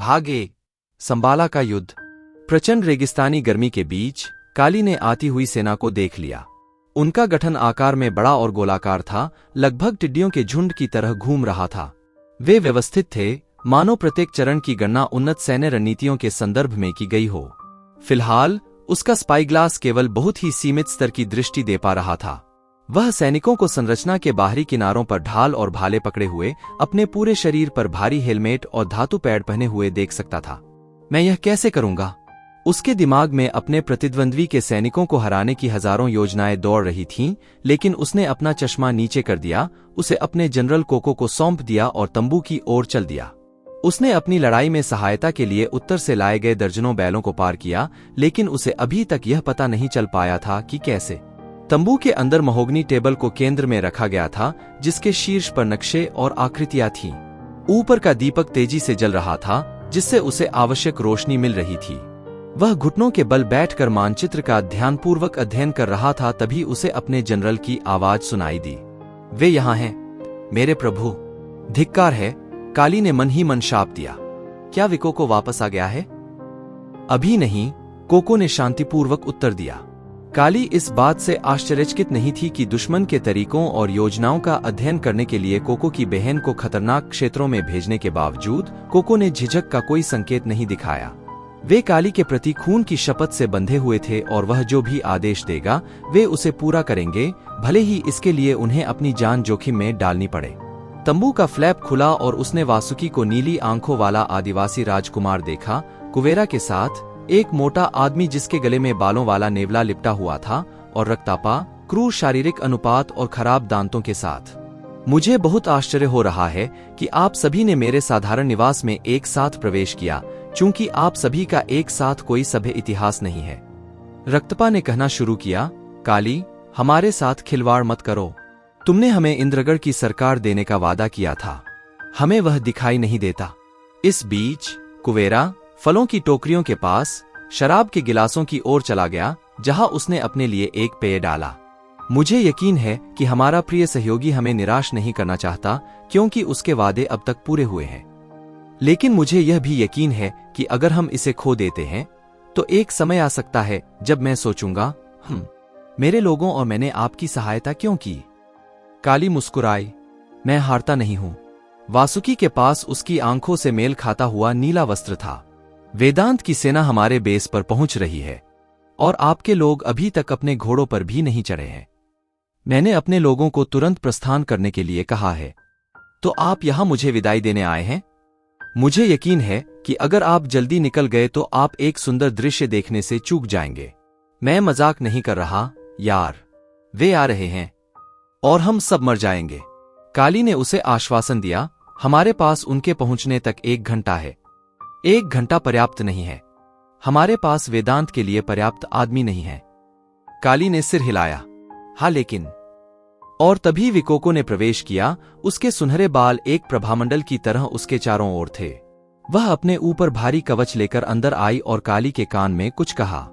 भाग 1। संबाला का युद्ध। प्रचंड रेगिस्तानी गर्मी के बीच काली ने आती हुई सेना को देख लिया। उनका गठन आकार में बड़ा और गोलाकार था, लगभग टिड्डियों के झुंड की तरह घूम रहा था। वे व्यवस्थित थे, मानो प्रत्येक चरण की गणना उन्नत सैन्य रणनीतियों के संदर्भ में की गई हो। फिलहाल उसका स्पाईग्लास केवल बहुत ही सीमित स्तर की दृष्टि दे पा रहा था। वह सैनिकों को संरचना के बाहरी किनारों पर ढाल और भाले पकड़े हुए, अपने पूरे शरीर पर भारी हेलमेट और धातु पैड पहने हुए देख सकता था। मैं यह कैसे करूंगा? उसके दिमाग में अपने प्रतिद्वंद्वी के सैनिकों को हराने की हजारों योजनाएं दौड़ रही थीं, लेकिन उसने अपना चश्मा नीचे कर दिया, उसे अपने जनरल कोको को सौंप दिया और तंबू की ओर चल दिया। उसने अपनी लड़ाई में सहायता के लिए उत्तर से लाए गए दर्जनों बैलों को पार किया, लेकिन उसे अभी तक यह पता नहीं चल पाया था कि कैसे। तंबू के अंदर महोगनी टेबल को केंद्र में रखा गया था, जिसके शीर्ष पर नक्शे और आकृतियां थीं। ऊपर का दीपक तेजी से जल रहा था, जिससे उसे आवश्यक रोशनी मिल रही थी। वह घुटनों के बल बैठकर मानचित्र का ध्यानपूर्वक अध्ययन कर रहा था, तभी उसे अपने जनरल की आवाज सुनाई दी। वे यहाँ हैं, मेरे प्रभु। धिक्कार है, काली ने मन ही मन शाप दिया। क्या विकोको वापस आ गया है? अभी नहीं, कोको ने शांतिपूर्वक उत्तर दिया। काली इस बात से आश्चर्यचकित नहीं थी कि दुश्मन के तरीकों और योजनाओं का अध्ययन करने के लिए कोको की बहन को खतरनाक क्षेत्रों में भेजने के बावजूद कोको ने झिझक का कोई संकेत नहीं दिखाया। वे काली के प्रति खून की शपथ से बंधे हुए थे और वह जो भी आदेश देगा वे उसे पूरा करेंगे, भले ही इसके लिए उन्हें अपनी जान जोखिम में डालनी पड़े। तंबू का फ्लैप खुला और उसने वासुकी को नीली आंखों वाला आदिवासी राजकुमार देखा, कुवेरा के साथ एक मोटा आदमी जिसके गले में बालों वाला नेवला लिपटा हुआ था और रक्तापा, क्रूर शारीरिक अनुपात और खराब दांतों के साथ। मुझे बहुत आश्चर्य हो रहा है कि आप सभी ने मेरे साधारण निवास में एक साथ प्रवेश किया, चूंकि आप सभी का एक साथ कोई सभ्य इतिहास नहीं है। रक्तपा ने कहना शुरू किया, काली, हमारे साथ खिलवाड़ मत करो। तुमने हमें इंद्रगढ़ की सरकार देने का वादा किया था, हमें वह दिखाई नहीं देता। इस बीच कुवेरा फलों की टोकरियों के पास शराब के गिलासों की ओर चला गया, जहां उसने अपने लिए एक पेय डाला। मुझे यकीन है कि हमारा प्रिय सहयोगी हमें निराश नहीं करना चाहता, क्योंकि उसके वादे अब तक पूरे हुए हैं। लेकिन मुझे यह भी यकीन है कि अगर हम इसे खो देते हैं तो एक समय आ सकता है जब मैं सोचूंगा, मेरे लोगों और मैंने आपकी सहायता क्यों की। काली मुस्कुराई, मैं हारता नहीं हूं। वासुकी के पास उसकी आंखों से मेल खाता हुआ नीला वस्त्र था। वेदांत की सेना हमारे बेस पर पहुंच रही है और आपके लोग अभी तक अपने घोड़ों पर भी नहीं चढ़े हैं। मैंने अपने लोगों को तुरंत प्रस्थान करने के लिए कहा है, तो आप यहां मुझे विदाई देने आए हैं? मुझे यकीन है कि अगर आप जल्दी निकल गए तो आप एक सुंदर दृश्य देखने से चूक जाएंगे। मैं मजाक नहीं कर रहा यार, वे आ रहे हैं और हम सब मर जाएंगे। काली ने उसे आश्वासन दिया, हमारे पास उनके पहुंचने तक 1 घंटा है। 1 घंटा पर्याप्त नहीं है, हमारे पास वेदांत के लिए पर्याप्त आदमी नहीं है। काली ने सिर हिलाया, हाँ लेकिन। और तभी विकोको ने प्रवेश किया। उसके सुनहरे बाल एक प्रभामंडल की तरह उसके चारों ओर थे। वह अपने ऊपर भारी कवच लेकर अंदर आई और काली के कान में कुछ कहा।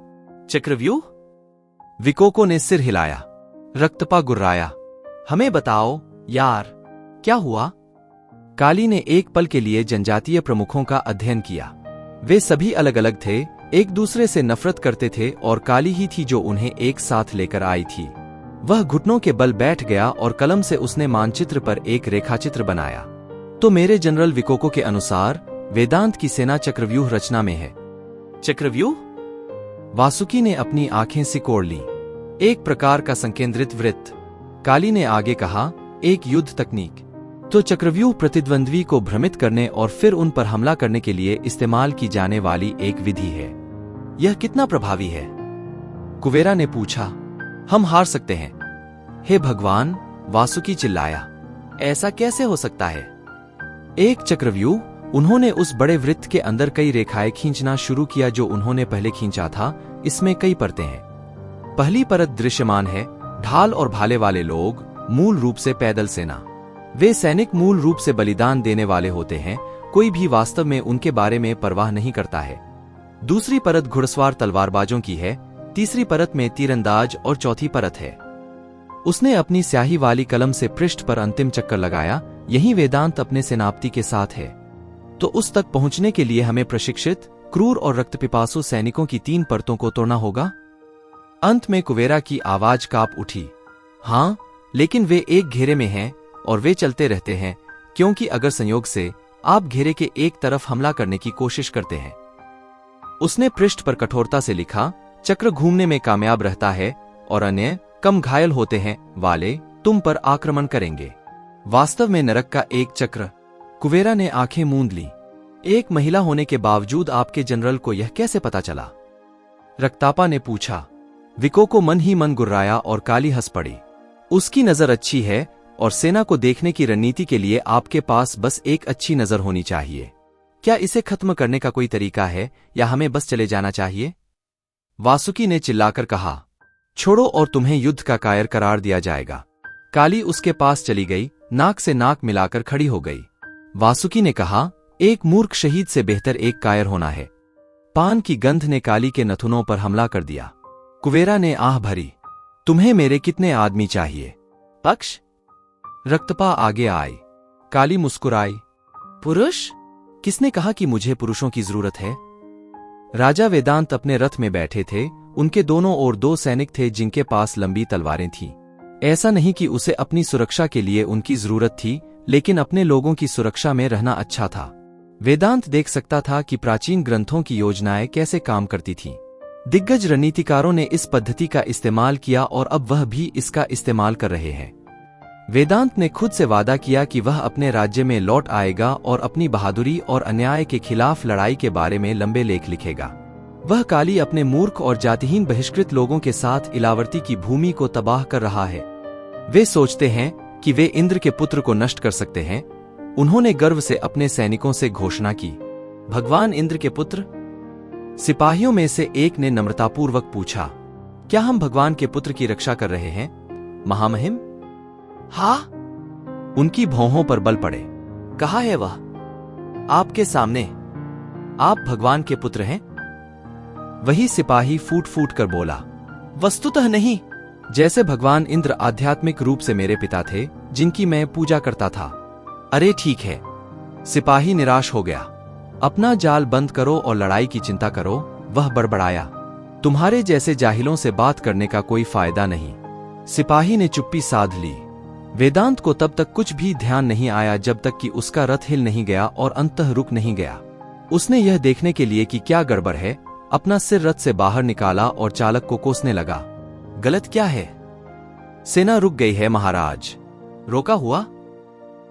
चक्रव्यूह? विकोको ने सिर हिलाया। रक्तपा गुर्राया, हमें बताओ यार, क्या हुआ? काली ने एक पल के लिए जनजातीय प्रमुखों का अध्ययन किया। वे सभी अलग अलग थे, एक दूसरे से नफरत करते थे और काली ही थी जो उन्हें एक साथ लेकर आई थी। वह घुटनों के बल बैठ गया और कलम से उसने मानचित्र पर एक रेखाचित्र बनाया। तो मेरे जनरल विकोको के अनुसार वेदांत की सेना चक्रव्यूह रचना में है। चक्रव्यूह? वासुकी ने अपनी आंखें सिकोड़ ली। एक प्रकार का संकेंद्रित वृत्त। काली ने आगे कहा, एक युद्ध तकनीक। तो चक्रव्यूह प्रतिद्वंद्वी को भ्रमित करने और फिर उन पर हमला करने के लिए इस्तेमाल की जाने वाली एक विधि है। यह कितना प्रभावी है? कुवेरा ने पूछा। हम हार सकते हैं। हे भगवान, वासुकी चिल्लाया, ऐसा कैसे हो सकता है? एक चक्रव्यूह? उन्होंने उस बड़े वृत्त के अंदर कई रेखाएं खींचना शुरू किया जो उन्होंने पहले खींचा था। इसमें कई परतें हैं। पहली परत दृश्यमान है, ढाल और भाले वाले लोग, मूल रूप से पैदल सेना। वे सैनिक मूल रूप से बलिदान देने वाले होते हैं, कोई भी वास्तव में उनके बारे में परवाह नहीं करता है। दूसरी परत घुड़सवार तलवारबाजों की है, तीसरी परत में तीरंदाज और चौथी परत है। उसने अपनी स्याही वाली कलम से पृष्ठ पर अंतिम चक्कर लगाया, यही वेदांत अपने सेनापति के साथ है। तो उस तक पहुंचने के लिए हमें प्रशिक्षित, क्रूर और रक्तपिपासु सैनिकों की 3 परतों को तोड़ना होगा। अंत में कुबेरा की आवाज कांप उठी। हाँ, लेकिन वे एक घेरे में हैं और वे चलते रहते हैं, क्योंकि अगर संयोग से आप घेरे के एक तरफ हमला करने की कोशिश करते हैं। उसने पृष्ठ पर कठोरता से लिखा, चक्र घूमने में कामयाब रहता है और अन्य कम घायल होते हैं वाले तुम पर आक्रमण करेंगे। वास्तव में नरक का एक चक्र। कुबेरा ने आंखें मूंद ली। एक महिला होने के बावजूद आपके जनरल को यह कैसे पता चला? रक्तापा ने पूछा। विको को मन ही मन गुर्राया और काली हंस पड़ी। उसकी नजर अच्छी है और सेना को देखने की रणनीति के लिए आपके पास बस एक अच्छी नजर होनी चाहिए। क्या इसे खत्म करने का कोई तरीका है या हमें बस चले जाना चाहिए? वासुकी ने चिल्लाकर कहा। छोड़ो और तुम्हें युद्ध का कायर करार दिया जाएगा। काली उसके पास चली गई, नाक से नाक मिलाकर खड़ी हो गई। वासुकी ने कहा, एक मूर्ख शहीद से बेहतर एक कायर होना है। पान की गंध ने काली के नथुनों पर हमला कर दिया। कुबेरा ने आह भरी। तुम्हें मेरे कितने आदमी चाहिए? पक्ष। रक्तपा आगे आई। काली मुस्कुराई। पुरुष? किसने कहा कि मुझे पुरुषों की जरूरत है? राजा वेदांत अपने रथ में बैठे थे। उनके दोनों ओर 2 सैनिक थे जिनके पास लंबी तलवारें थीं। ऐसा नहीं कि उसे अपनी सुरक्षा के लिए उनकी जरूरत थी, लेकिन अपने लोगों की सुरक्षा में रहना अच्छा था। वेदांत देख सकता था कि प्राचीन ग्रंथों की योजनाएं कैसे काम करती थीं। दिग्गज रणनीतिकारों ने इस पद्धति का इस्तेमाल किया और अब वह भी इसका इस्तेमाल कर रहे हैं। वेदांत ने खुद से वादा किया कि वह अपने राज्य में लौट आएगा और अपनी बहादुरी और अन्याय के खिलाफ लड़ाई के बारे में लंबे लेख लिखेगा। वह काली अपने मूर्ख और जातिहीन बहिष्कृत लोगों के साथ इलावर्ती की भूमि को तबाह कर रहा है। वे सोचते हैं कि वे इंद्र के पुत्र को नष्ट कर सकते हैं। उन्होंने गर्व से अपने सैनिकों से घोषणा की, भगवान इंद्र के पुत्र? सिपाहियों में से एक ने नम्रतापूर्वक पूछा, क्या हम भगवान के पुत्र की रक्षा कर रहे हैं, महामहिम? हाँ। उनकी भौहों पर बल पड़े। कहा है वह? आपके सामने। आप भगवान के पुत्र हैं? वही सिपाही फूट फूट कर बोला, वस्तुतः नहीं। जैसे भगवान इंद्र आध्यात्मिक रूप से मेरे पिता थे, जिनकी मैं पूजा करता था। अरे ठीक है। सिपाही निराश हो गया। अपना जाल बंद करो और लड़ाई की चिंता करो, वह बड़बड़ाया। तुम्हारे जैसे जाहिलों से बात करने का कोई फायदा नहीं। सिपाही ने चुप्पी साध ली। वेदांत को तब तक कुछ भी ध्यान नहीं आया जब तक कि उसका रथ हिल नहीं गया और अंततः रुक नहीं गया। उसने यह देखने के लिए कि क्या गड़बड़ है, अपना सिर रथ से बाहर निकाला और चालक को कोसने लगा। गलत क्या है? सेना रुक गई है महाराज। रोका हुआ?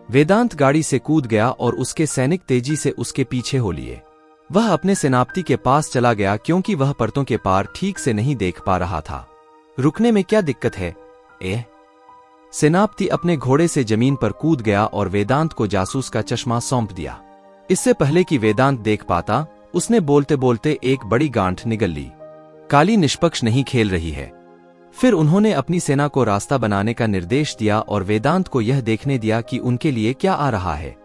वेदांत गाड़ी से कूद गया और उसके सैनिक तेजी से उसके पीछे हो लिए। वह अपने सेनापति के पास चला गया क्योंकि वह परतों के पार ठीक से नहीं देख पा रहा था। रुकने में क्या दिक्कत है? सेनापति अपने घोड़े से जमीन पर कूद गया और वेदांत को जासूस का चश्मा सौंप दिया। इससे पहले कि वेदांत देख पाता, उसने बोलते बोलते एक बड़ी गांठ निगल ली। काली निष्पक्ष नहीं खेल रही है। फिर उन्होंने अपनी सेना को रास्ता बनाने का निर्देश दिया और वेदांत को यह देखने दिया कि उनके लिए क्या आ रहा है।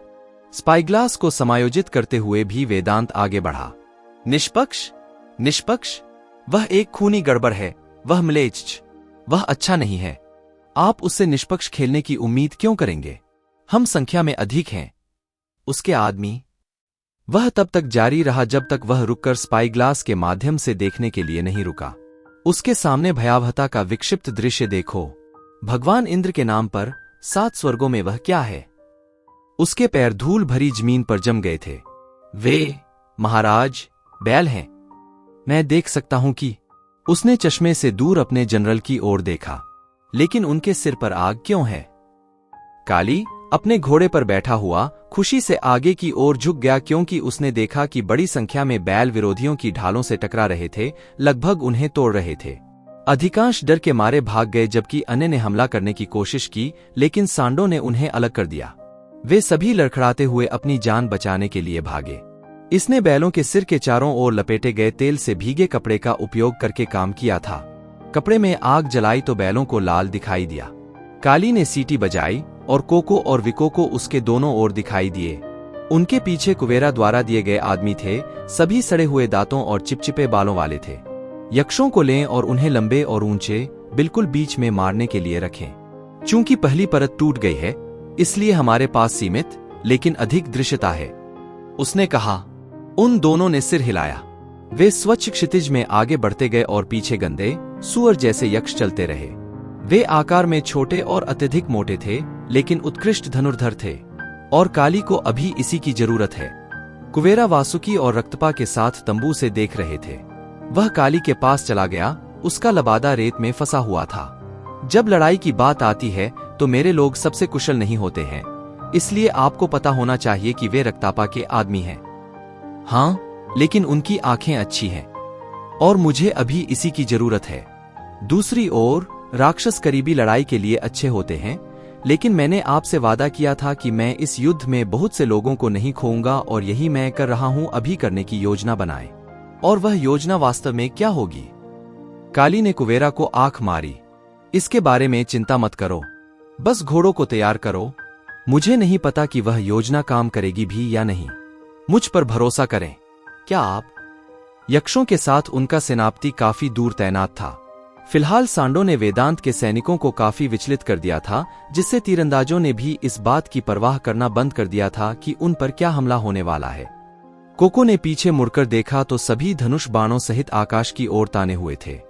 स्पाईग्लास को समायोजित करते हुए भी वेदांत आगे बढ़ा। निष्पक्ष? निष्पक्ष? वह एक खूनी गड़बड़ है, वह म्लेच्छ, वह अच्छा नहीं है। आप उससे निष्पक्ष खेलने की उम्मीद क्यों करेंगे? हम संख्या में अधिक हैं। उसके आदमी? वह तब तक जारी रहा जब तक वह रुककर स्पाईग्लास के माध्यम से देखने के लिए नहीं रुका। उसके सामने भयावहता का विक्षिप्त दृश्य देखो। भगवान इंद्र के नाम पर 7 स्वर्गों में वह क्या है? उसके पैर धूल भरी जमीन पर जम गए थे। वे, महाराज, बैल हैं। मैं देख सकता हूं कि। उसने चश्मे से दूर अपने जनरल की ओर देखा। लेकिन उनके सिर पर आग क्यों है? काली अपने घोड़े पर बैठा हुआ खुशी से आगे की ओर झुक गया क्योंकि उसने देखा कि बड़ी संख्या में बैल विरोधियों की ढालों से टकरा रहे थे, लगभग उन्हें तोड़ रहे थे। अधिकांश डर के मारे भाग गए जबकि अन्य ने हमला करने की कोशिश की, लेकिन सांडों ने उन्हें अलग कर दिया। वे सभी लड़खड़ाते हुए अपनी जान बचाने के लिए भागे। इसने बैलों के सिर के चारों ओर लपेटे गए तेल से भीगे कपड़े का उपयोग करके काम किया था। कपड़े में आग जलाई तो बैलों को लाल दिखाई दिया। काली ने सीटी बजाई और कोको और विको को उसके दोनों ओर दिखाई दिए। उनके पीछे कुबेरा द्वारा दिए गए आदमी थे, सभी सड़े हुए दांतों और चिपचिपे बालों वाले थे। यक्षों को लें और उन्हें लंबे और ऊंचे, बिल्कुल बीच में मारने के लिए रखें। चूंकि पहली परत टूट गई है, इसलिए हमारे पास सीमित लेकिन अधिक दृश्यता है। उसने कहा। उन दोनों ने सिर हिलाया। वे स्वच्छ क्षितिज में आगे बढ़ते गए और पीछे गंदे सूअर जैसे यक्ष चलते रहे। वे आकार में छोटे और अत्यधिक मोटे थे, लेकिन उत्कृष्ट धनुर्धर थे, और काली को अभी इसी की जरूरत है। कुबेरा वासुकी और रक्तपा के साथ तंबू से देख रहे थे। वह काली के पास चला गया। उसका लबादा रेत में फंसा हुआ था। जब लड़ाई की बात आती है तो मेरे लोग सबसे कुशल नहीं होते हैं, इसलिए आपको पता होना चाहिए कि वे रक्तापा के आदमी हैं। हाँ, लेकिन उनकी आंखें अच्छी हैं, और मुझे अभी इसी की जरूरत है। दूसरी ओर राक्षस करीबी लड़ाई के लिए अच्छे होते हैं, लेकिन मैंने आपसे वादा किया था कि मैं इस युद्ध में बहुत से लोगों को नहीं खोऊंगा, और यही मैं कर रहा हूं। अभी करने की योजना बनाए। और वह योजना वास्तव में क्या होगी? काली ने कुबेरा को आंख मारी। इसके बारे में चिंता मत करो, बस घोड़ों को तैयार करो। मुझे नहीं पता कि वह योजना काम करेगी भी या नहीं। मुझ पर भरोसा करें। क्या आप? यक्षों के साथ उनका सेनापति काफी दूर तैनात था। फिलहाल सांडो ने वेदांत के सैनिकों को काफी विचलित कर दिया था, जिससे तीरंदाजों ने भी इस बात की परवाह करना बंद कर दिया था कि उन पर क्या हमला होने वाला है। कोको ने पीछे मुड़कर देखा तो सभी धनुष बाणों सहित आकाश की ओर ताने हुए थे।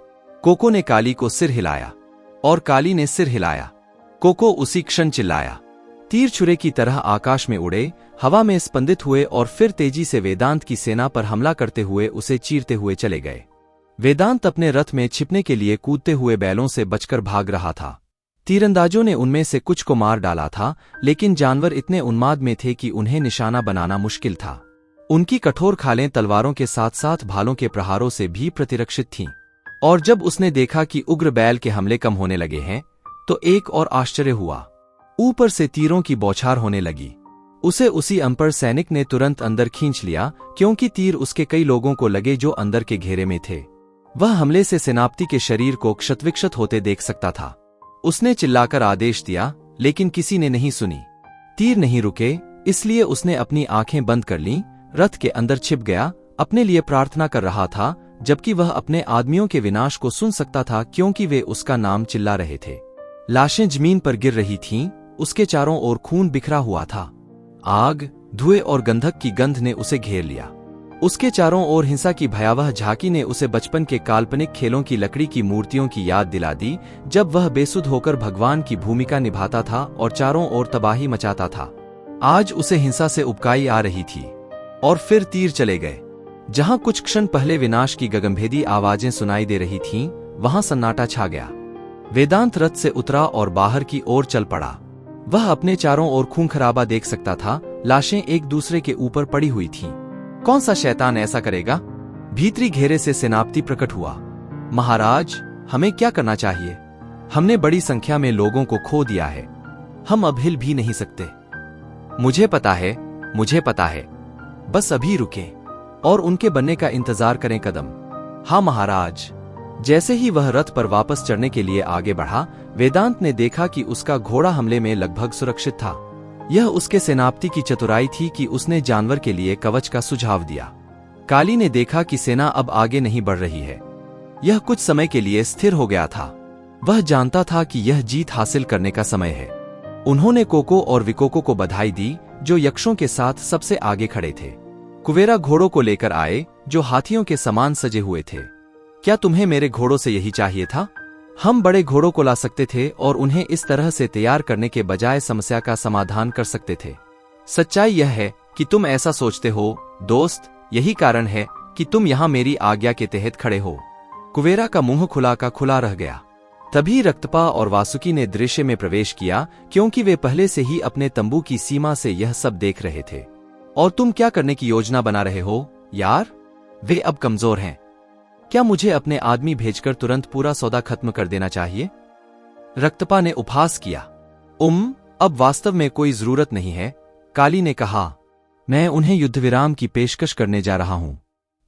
कोको ने काली को सिर हिलाया, और काली ने सिर हिलाया। कोको उसी क्षण चिल्लाया। तीर छुरे की तरह आकाश में उड़े, हवा में स्पंदित हुए और फिर तेजी से वेदांत की सेना पर हमला करते हुए उसे चीरते हुए चले गए। वेदांत अपने रथ में छिपने के लिए कूदते हुए बैलों से बचकर भाग रहा था। तीरंदाजों ने उनमें से कुछ को मार डाला था, लेकिन जानवर इतने उन्माद में थे कि उन्हें निशाना बनाना मुश्किल था। उनकी कठोर खालें तलवारों के साथ साथ भालों के प्रहारों से भी प्रतिरक्षित थीं। और जब उसने देखा कि उग्र बैल के हमले कम होने लगे हैं, तो एक और आश्चर्य हुआ। ऊपर से तीरों की बौछार होने लगी। उसे उसी अनपढ़ सैनिक ने तुरंत अंदर खींच लिया, क्योंकि तीर उसके कई लोगों को लगे जो अंदर के घेरे में थे। वह हमले से सेनापति के शरीर को क्षतविक्षत होते देख सकता था। उसने चिल्लाकर आदेश दिया, लेकिन किसी ने नहीं सुनी। तीर नहीं रुके, इसलिए उसने अपनी आंखें बंद कर लीं, रथ के अंदर छिप गया, अपने लिए प्रार्थना कर रहा था, जबकि वह अपने आदमियों के विनाश को सुन सकता था, क्योंकि वे उसका नाम चिल्ला रहे थे। लाशें जमीन पर गिर रही थीं, उसके चारों ओर खून बिखरा हुआ था। आग, धुएं और गंधक की गंध ने उसे घेर लिया। उसके चारों ओर हिंसा की भयावह झांकी ने उसे बचपन के काल्पनिक खेलों की लकड़ी की मूर्तियों की याद दिला दी, जब वह बेसुध होकर भगवान की भूमिका निभाता था और चारों ओर तबाही मचाता था। आज उसे हिंसा से उबकाई आ रही थी। और फिर तीर चले गए। जहां कुछ क्षण पहले विनाश की गगनभेदी आवाजें सुनाई दे रही थीं, वहां सन्नाटा छा गया। वेदांत रथ से उतरा और बाहर की ओर चल पड़ा। वह अपने चारों ओर खून खराबा देख सकता था। लाशें एक दूसरे के ऊपर पड़ी हुई थीं। कौन सा शैतान ऐसा करेगा? भीतरी घेरे से सेनापति प्रकट हुआ। महाराज, हमें क्या करना चाहिए? हमने बड़ी संख्या में लोगों को खो दिया है। हम अब हिल भी नहीं सकते। मुझे पता है, मुझे पता है। बस अभी रुकें और उनके बनने का इंतजार करें कदम। हाँ महाराज। जैसे ही वह रथ पर वापस चढ़ने के लिए आगे बढ़ा, वेदांत ने देखा कि उसका घोड़ा हमले में लगभग सुरक्षित था। यह उसके सेनापति की चतुराई थी कि उसने जानवर के लिए कवच का सुझाव दिया। काली ने देखा कि सेना अब आगे नहीं बढ़ रही है। यह कुछ समय के लिए स्थिर हो गया था। वह जानता था कि यह जीत हासिल करने का समय है। उन्होंने कोको और विकोको को बधाई दी, जो यक्षों के साथ सबसे आगे खड़े थे। कुबेरा घोड़ों को लेकर आए, जो हाथियों के समान सजे हुए थे। क्या तुम्हें मेरे घोड़ों से यही चाहिए था? हम बड़े घोड़ों को ला सकते थे और उन्हें इस तरह से तैयार करने के बजाय समस्या का समाधान कर सकते थे। सच्चाई यह है कि तुम ऐसा सोचते हो, दोस्त। यही कारण है कि तुम यहां मेरी आज्ञा के तहत खड़े हो। कुबेरा का मुंह खुला का खुला रह गया। तभी रक्तपा और वासुकी ने दृश्य में प्रवेश किया, क्योंकि वे पहले से ही अपने तंबू की सीमा से यह सब देख रहे थे। और तुम क्या करने की योजना बना रहे हो, यार? वे अब कमजोर हैं। क्या मुझे अपने आदमी भेजकर तुरंत पूरा सौदा खत्म कर देना चाहिए? रक्तपा ने उपहास किया। अब वास्तव में कोई जरूरत नहीं है, काली ने कहा। मैं उन्हें युद्धविराम की पेशकश करने जा रहा हूं।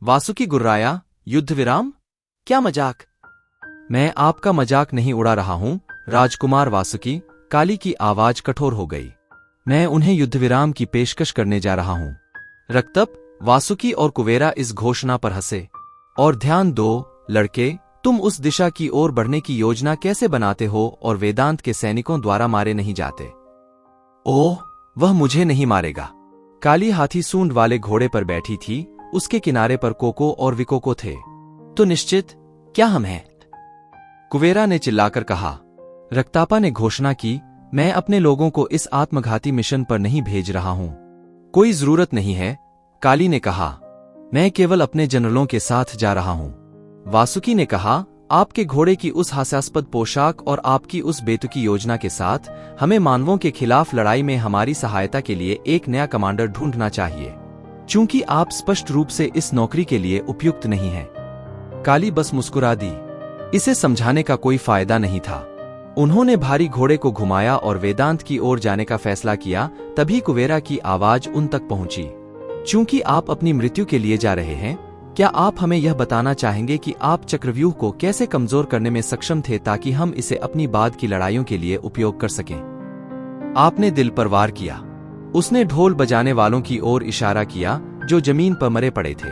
वासुकी गुर्राया। युद्धविराम? क्या मजाक? मैं आपका मजाक नहीं उड़ा रहा हूं, राजकुमार वासुकी। काली की आवाज कठोर हो गई। मैं उन्हें युद्धविराम की पेशकश करने जा रहा हूं। रक्तप, वासुकी और कुबेरा इस घोषणा पर हंसे। और ध्यान दो, लड़के, तुम उस दिशा की ओर बढ़ने की योजना कैसे बनाते हो और वेदांत के सैनिकों द्वारा मारे नहीं जाते? ओह, वह मुझे नहीं मारेगा। काली हाथी सूंड वाले घोड़े पर बैठी थी। उसके किनारे पर कोको और विकोको थे। तो निश्चित क्या हम हैं? कुबेरा ने चिल्लाकर कहा। रक्तापा ने घोषणा की, मैं अपने लोगों को इस आत्मघाती मिशन पर नहीं भेज रहा हूं। कोई जरूरत नहीं है, काली ने कहा। मैं केवल अपने जनरलों के साथ जा रहा हूं। वासुकी ने कहा, आपके घोड़े की उस हास्यास्पद पोशाक और आपकी उस बेतुकी योजना के साथ हमें मानवों के खिलाफ लड़ाई में हमारी सहायता के लिए एक नया कमांडर ढूंढना चाहिए, चूंकि आप स्पष्ट रूप से इस नौकरी के लिए उपयुक्त नहीं हैं। काली बस मुस्कुरा दी। इसे समझाने का कोई फायदा नहीं था। उन्होंने भारी घोड़े को घुमाया और वेदांत की ओर जाने का फैसला किया। तभी कुबेरा की आवाज उन तक पहुंची। चूंकि आप अपनी मृत्यु के लिए जा रहे हैं, क्या आप हमें यह बताना चाहेंगे कि आप चक्रव्यूह को कैसे कमजोर करने में सक्षम थे ताकि हम इसे अपनी बाद की लड़ाइयों के लिए उपयोग कर सकें? आपने दिल पर वार किया। उसने ढोल बजाने वालों की ओर इशारा किया जो जमीन पर मरे पड़े थे।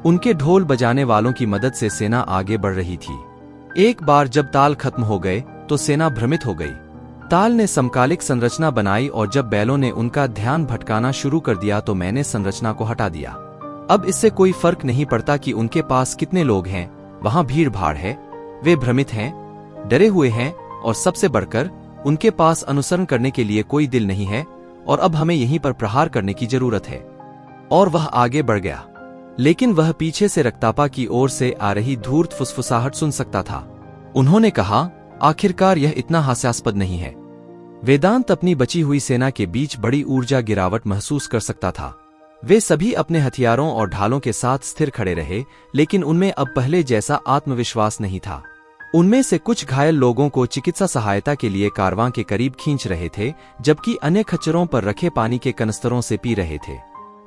उनके ढोल बजाने वालों की मदद से सेना आगे बढ़ रही थी। एक बार जब ताल खत्म हो गए तो सेना भ्रमित हो गई। ताल ने समकालिक संरचना बनाई और जब बैलों ने उनका ध्यान भटकाना शुरू कर दिया तो मैंने संरचना को हटा दिया। अब इससे कोई फर्क नहीं पड़ता कि उनके पास कितने लोग हैं, वहां भीड़ भाड़ है, वे भ्रमित हैं, डरे हुए हैं और सबसे बढ़कर उनके पास अनुसरण करने के लिए कोई दिल नहीं है और अब हमें यहीं पर प्रहार करने की जरूरत है। और वह आगे बढ़ गया, लेकिन वह पीछे से रक्तापा की ओर से आ रही धूर्त फुसफुसाहट सुन सकता था। उन्होंने कहा, आखिरकार यह इतना हास्यास्पद नहीं है। वेदांत अपनी बची हुई सेना के बीच बड़ी ऊर्जा गिरावट महसूस कर सकता था। वे सभी अपने हथियारों और ढालों के साथ स्थिर खड़े रहे, लेकिन उनमें अब पहले जैसा आत्मविश्वास नहीं था। उनमें से कुछ घायल लोगों को चिकित्सा सहायता के लिए कारवां के करीब खींच रहे थे, जबकि अन्य खच्चरों पर रखे पानी के कनस्तरों से पी रहे थे।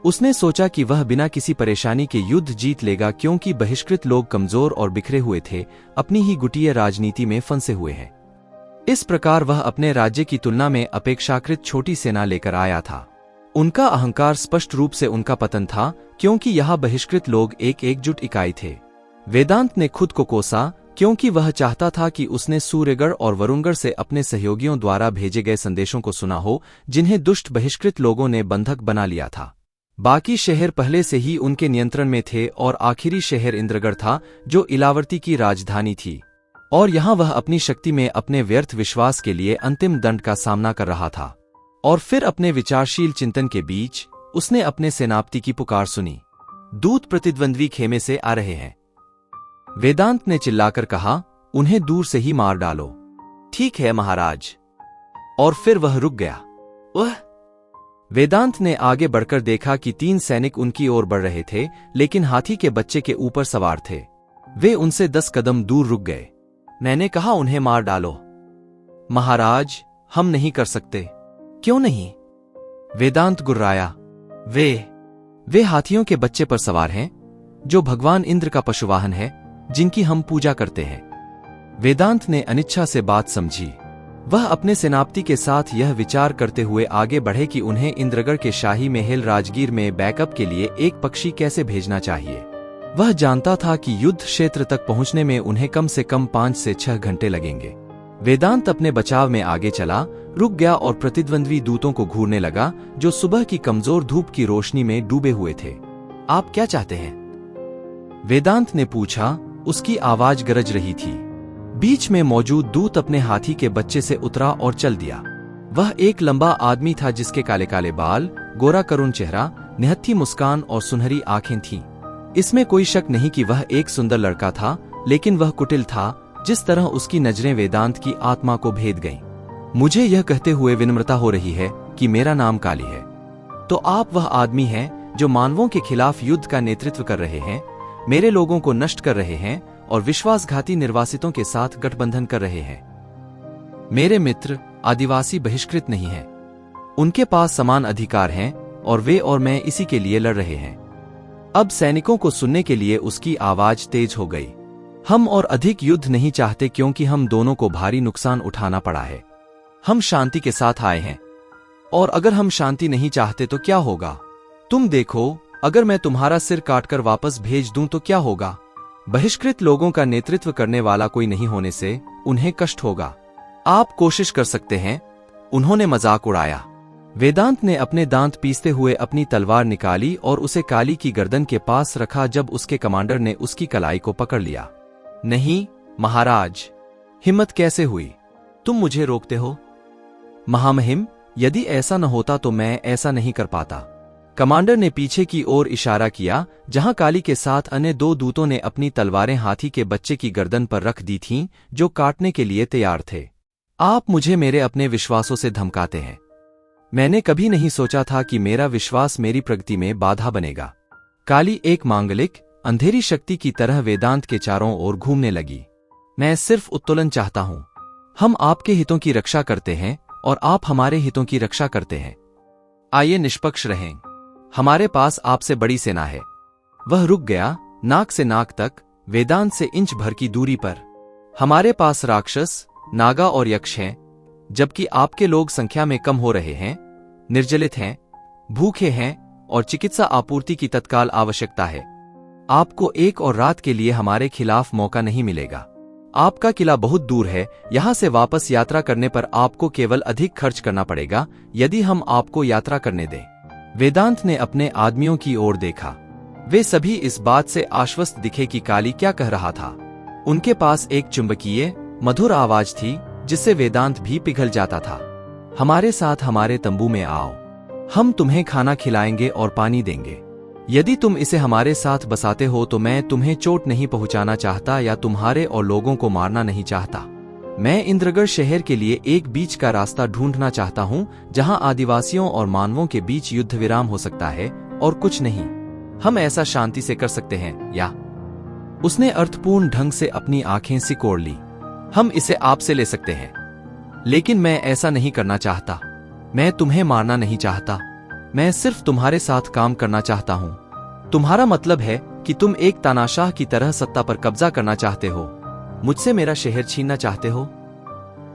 उसने सोचा कि वह बिना किसी परेशानी के युद्ध जीत लेगा, क्योंकि बहिष्कृत लोग कमजोर और बिखरे हुए थे, अपनी ही गुटीय राजनीति में फंसे हुए हैं। इस प्रकार वह अपने राज्य की तुलना में अपेक्षाकृत छोटी सेना लेकर आया था। उनका अहंकार स्पष्ट रूप से उनका पतन था, क्योंकि यहाँ बहिष्कृत लोग एक एकजुट इकाई थे। वेदांत ने खुद को कोसा, क्योंकि वह चाहता था कि उसने सूर्यगढ़ और वरुणगढ़ से अपने सहयोगियों द्वारा भेजे गए संदेशों को सुना हो, जिन्हें दुष्ट बहिष्कृत लोगों ने बंधक बना लिया था। बाकी शहर पहले से ही उनके नियंत्रण में थे और आखिरी शहर इंद्रगढ़ था, जो इलावर्ती की राजधानी थी, और यहाँ वह अपनी शक्ति में अपने व्यर्थ विश्वास के लिए अंतिम दंड का सामना कर रहा था। और फिर अपने विचारशील चिंतन के बीच उसने अपने सेनापति की पुकार सुनी। दूत प्रतिद्वंद्वी खेमे से आ रहे हैं। वेदांत ने चिल्लाकर कहा, उन्हें दूर से ही मार डालो। ठीक है महाराज। और फिर वह रुक गया। वह वेदांत ने आगे बढ़कर देखा कि 3 सैनिक उनकी ओर बढ़ रहे थे, लेकिन हाथी के बच्चे के ऊपर सवार थे। वे उनसे 10 कदम दूर रुक गए। मैंने कहा उन्हें मार डालो। महाराज, हम नहीं कर सकते। क्यों नहीं? वेदांत गुर्राया। वे हाथियों के बच्चे पर सवार हैं, जो भगवान इंद्र का पशुवाहन है, जिनकी हम पूजा करते हैं। वेदांत ने अनिच्छा से बात समझी। वह अपने सेनापति के साथ यह विचार करते हुए आगे बढ़े कि उन्हें इंद्रगढ़ के शाही महल राजगीर में बैकअप के लिए एक पक्षी कैसे भेजना चाहिए। वह जानता था कि युद्ध क्षेत्र तक पहुंचने में उन्हें कम से कम 5 से 6 घंटे लगेंगे। वेदांत अपने बचाव में आगे चला, रुक गया और प्रतिद्वंद्वी दूतों को घूरने लगा, जो सुबह की कमजोर धूप की रोशनी में डूबे हुए थे। आप क्या चाहते हैं? वेदांत ने पूछा। उसकी आवाज गरज रही थी। बीच में मौजूद दूत अपने हाथी के बच्चे से उतरा और चल दिया। वह एक लंबा आदमी था, जिसके काले काले बाल, गोरा करुण चेहरा, निहत्थी मुस्कान और सुनहरी आंखें थीं। इसमें कोई शक नहीं कि वह एक सुंदर लड़का था, लेकिन वह कुटिल था। जिस तरह उसकी नजरें वेदांत की आत्मा को भेद गईं। मुझे यह कहते हुए विनम्रता हो रही है कि मेरा नाम काली है। तो आप वह आदमी हैं जो मानवों के खिलाफ युद्ध का नेतृत्व कर रहे हैं, मेरे लोगों को नष्ट कर रहे हैं और विश्वासघाती निर्वासितों के साथ गठबंधन कर रहे हैं। मेरे मित्र आदिवासी बहिष्कृत नहीं हैं। उनके पास समान अधिकार हैं और वे और मैं इसी के लिए लड़ रहे हैं। अब सैनिकों को सुनने के लिए उसकी आवाज तेज हो गई। हम और अधिक युद्ध नहीं चाहते, क्योंकि हम दोनों को भारी नुकसान उठाना पड़ा है। हम शांति के साथ आए हैं, और अगर हम शांति नहीं चाहते तो क्या होगा? तुम देखो, अगर मैं तुम्हारा सिर काटकर वापस भेज दूं तो क्या होगा? बहिष्कृत लोगों का नेतृत्व करने वाला कोई नहीं होने से उन्हें कष्ट होगा। आप कोशिश कर सकते हैं। उन्होंने मजाक उड़ाया। वेदांत ने अपने दांत पीसते हुए अपनी तलवार निकाली और उसे काली की गर्दन के पास रखा जब उसके कमांडर ने उसकी कलाई को पकड़ लिया। नहीं महाराज, हिम्मत कैसे हुई? तुम मुझे रोकते हो? महामहिम, यदि ऐसा न होता तो मैं ऐसा नहीं कर पाता। कमांडर ने पीछे की ओर इशारा किया, जहां काली के साथ अन्य 2 दूतों ने अपनी तलवारें हाथी के बच्चे की गर्दन पर रख दी थीं, जो काटने के लिए तैयार थे। आप मुझे मेरे अपने विश्वासों से धमकाते हैं। मैंने कभी नहीं सोचा था कि मेरा विश्वास मेरी प्रगति में बाधा बनेगा। काली एक मांगलिक, अंधेरी शक्ति की तरह वेदांत के चारों ओर घूमने लगी। मैं सिर्फ उत्तोलन चाहता हूं। हम आपके हितों की रक्षा करते हैं और आप हमारे हितों की रक्षा करते हैं। आइए निष्पक्ष रहें। हमारे पास आपसे बड़ी सेना है। वह रुक गया, नाक से नाक तक, वेदांत से इंच भर की दूरी पर। हमारे पास राक्षस, नागा और यक्ष हैं, जबकि आपके लोग संख्या में कम हो रहे हैं, निर्जलित हैं, भूखे हैं और चिकित्सा आपूर्ति की तत्काल आवश्यकता है। आपको एक और रात के लिए हमारे खिलाफ मौका नहीं मिलेगा। आपका किला बहुत दूर है। यहां से वापस यात्रा करने पर आपको केवल अधिक खर्च करना पड़ेगा यदि हम आपको यात्रा करने दें। वेदांत ने अपने आदमियों की ओर देखा। वे सभी इस बात से आश्वस्त दिखे कि काली क्या कह रहा था। उनके पास एक चुंबकीय, मधुर आवाज थी जिससे वेदांत भी पिघल जाता था। हमारे साथ हमारे तंबू में आओ। हम तुम्हें खाना खिलाएंगे और पानी देंगे। यदि तुम इसे हमारे साथ बसाते हो तो मैं तुम्हें चोट नहीं पहुंचाना चाहता या तुम्हारे और लोगों को मारना नहीं चाहता। मैं इंद्रगढ़ शहर के लिए एक बीच का रास्ता ढूंढना चाहता हूं, जहां आदिवासियों और मानवों के बीच युद्ध विराम हो सकता है और कुछ नहीं। हम ऐसा शांति से कर सकते हैं या? उसने अर्थपूर्ण ढंग से अपनी आंखें सिकोड़ ली। हम इसे आपसे ले सकते हैं, लेकिन मैं ऐसा नहीं करना चाहता। मैं तुम्हें मारना नहीं चाहता। मैं सिर्फ तुम्हारे साथ काम करना चाहता हूं। तुम्हारा मतलब है कि तुम एक तानाशाह की तरह सत्ता पर कब्जा करना चाहते हो, मुझसे मेरा शहर छीनना चाहते हो।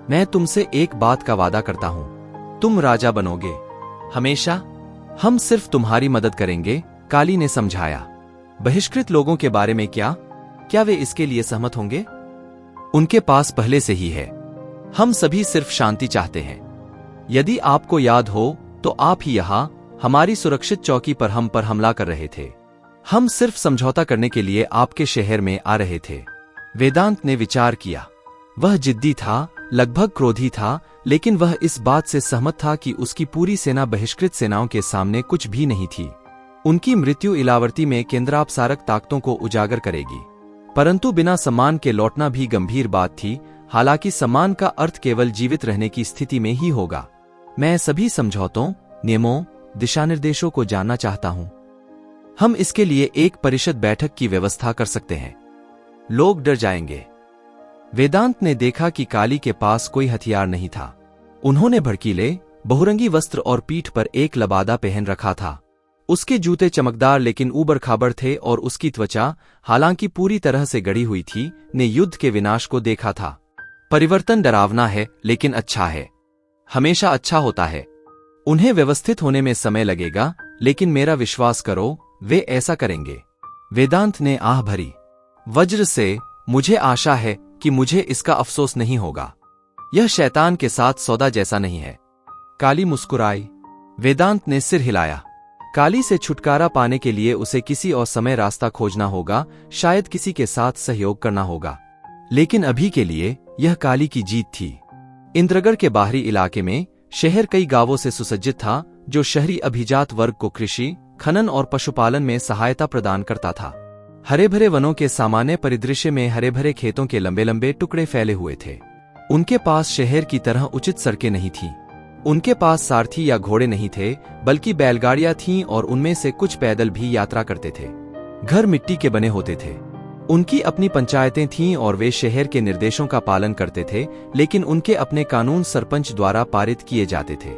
मैं तुमसे एक बात का वादा करता हूं, तुम राजा बनोगे हमेशा। हम सिर्फ तुम्हारी मदद करेंगे, काली ने समझाया। बहिष्कृत लोगों के बारे में क्या वे इसके लिए सहमत होंगे? उनके पास पहले से ही है। हम सभी सिर्फ शांति चाहते हैं। यदि आपको याद हो तो आप ही यहां हमारी सुरक्षित चौकी पर हम पर हमला कर रहे थे। हम सिर्फ समझौता करने के लिए आपके शहर में आ रहे थे। वेदांत ने विचार किया। वह जिद्दी था, लगभग क्रोधी था, लेकिन वह इस बात से सहमत था कि उसकी पूरी सेना बहिष्कृत सेनाओं के सामने कुछ भी नहीं थी। उनकी मृत्यु इलावर्ती में केंद्रापसारक ताकतों को उजागर करेगी, परंतु बिना सम्मान के लौटना भी गंभीर बात थी। हालांकि सम्मान का अर्थ केवल जीवित रहने की स्थिति में ही होगा। मैं सभी समझौतों, नियमों, दिशानिर्देशों को जानना चाहता हूं। हम इसके लिए एक परिषद बैठक की व्यवस्था कर सकते हैं। लोग डर जाएंगे। वेदांत ने देखा कि काली के पास कोई हथियार नहीं था। उन्होंने भड़कीले, बहुरंगी वस्त्र और पीठ पर एक लबादा पहन रखा था। उसके जूते चमकदार लेकिन ऊबड़ खाबड़ थे और उसकी त्वचा, हालांकि पूरी तरह से गढ़ी हुई थी, ने युद्ध के विनाश को देखा था। परिवर्तन डरावना है लेकिन अच्छा है, हमेशा अच्छा होता है। उन्हें व्यवस्थित होने में समय लगेगा, लेकिन मेरा विश्वास करो, वे ऐसा करेंगे। वेदांत ने आह भरी। वज्र से, मुझे आशा है कि मुझे इसका अफसोस नहीं होगा। यह शैतान के साथ सौदा जैसा नहीं है। काली मुस्कुराई। वेदांत ने सिर हिलाया। काली से छुटकारा पाने के लिए उसे किसी और समय रास्ता खोजना होगा, शायद किसी के साथ सहयोग करना होगा। लेकिन अभी के लिए यह काली की जीत थी। इंद्रगढ़ के बाहरी इलाके में शहर कई गांवों से सुसज्जित था, जो शहरी अभिजात वर्ग को कृषि, खनन और पशुपालन में सहायता प्रदान करता था। हरे भरे वनों के सामान्य परिदृश्य में हरे भरे खेतों के लंबे लंबे टुकड़े फैले हुए थे। उनके पास शहर की तरह उचित सड़कें नहीं थीं। उनके पास सारथी या घोड़े नहीं थे, बल्कि बैलगाड़ियां थीं और उनमें से कुछ पैदल भी यात्रा करते थे। घर मिट्टी के बने होते थे। उनकी अपनी पंचायतें थीं और वे शहर के निर्देशों का पालन करते थे, लेकिन उनके अपने कानून सरपंच द्वारा पारित किए जाते थे।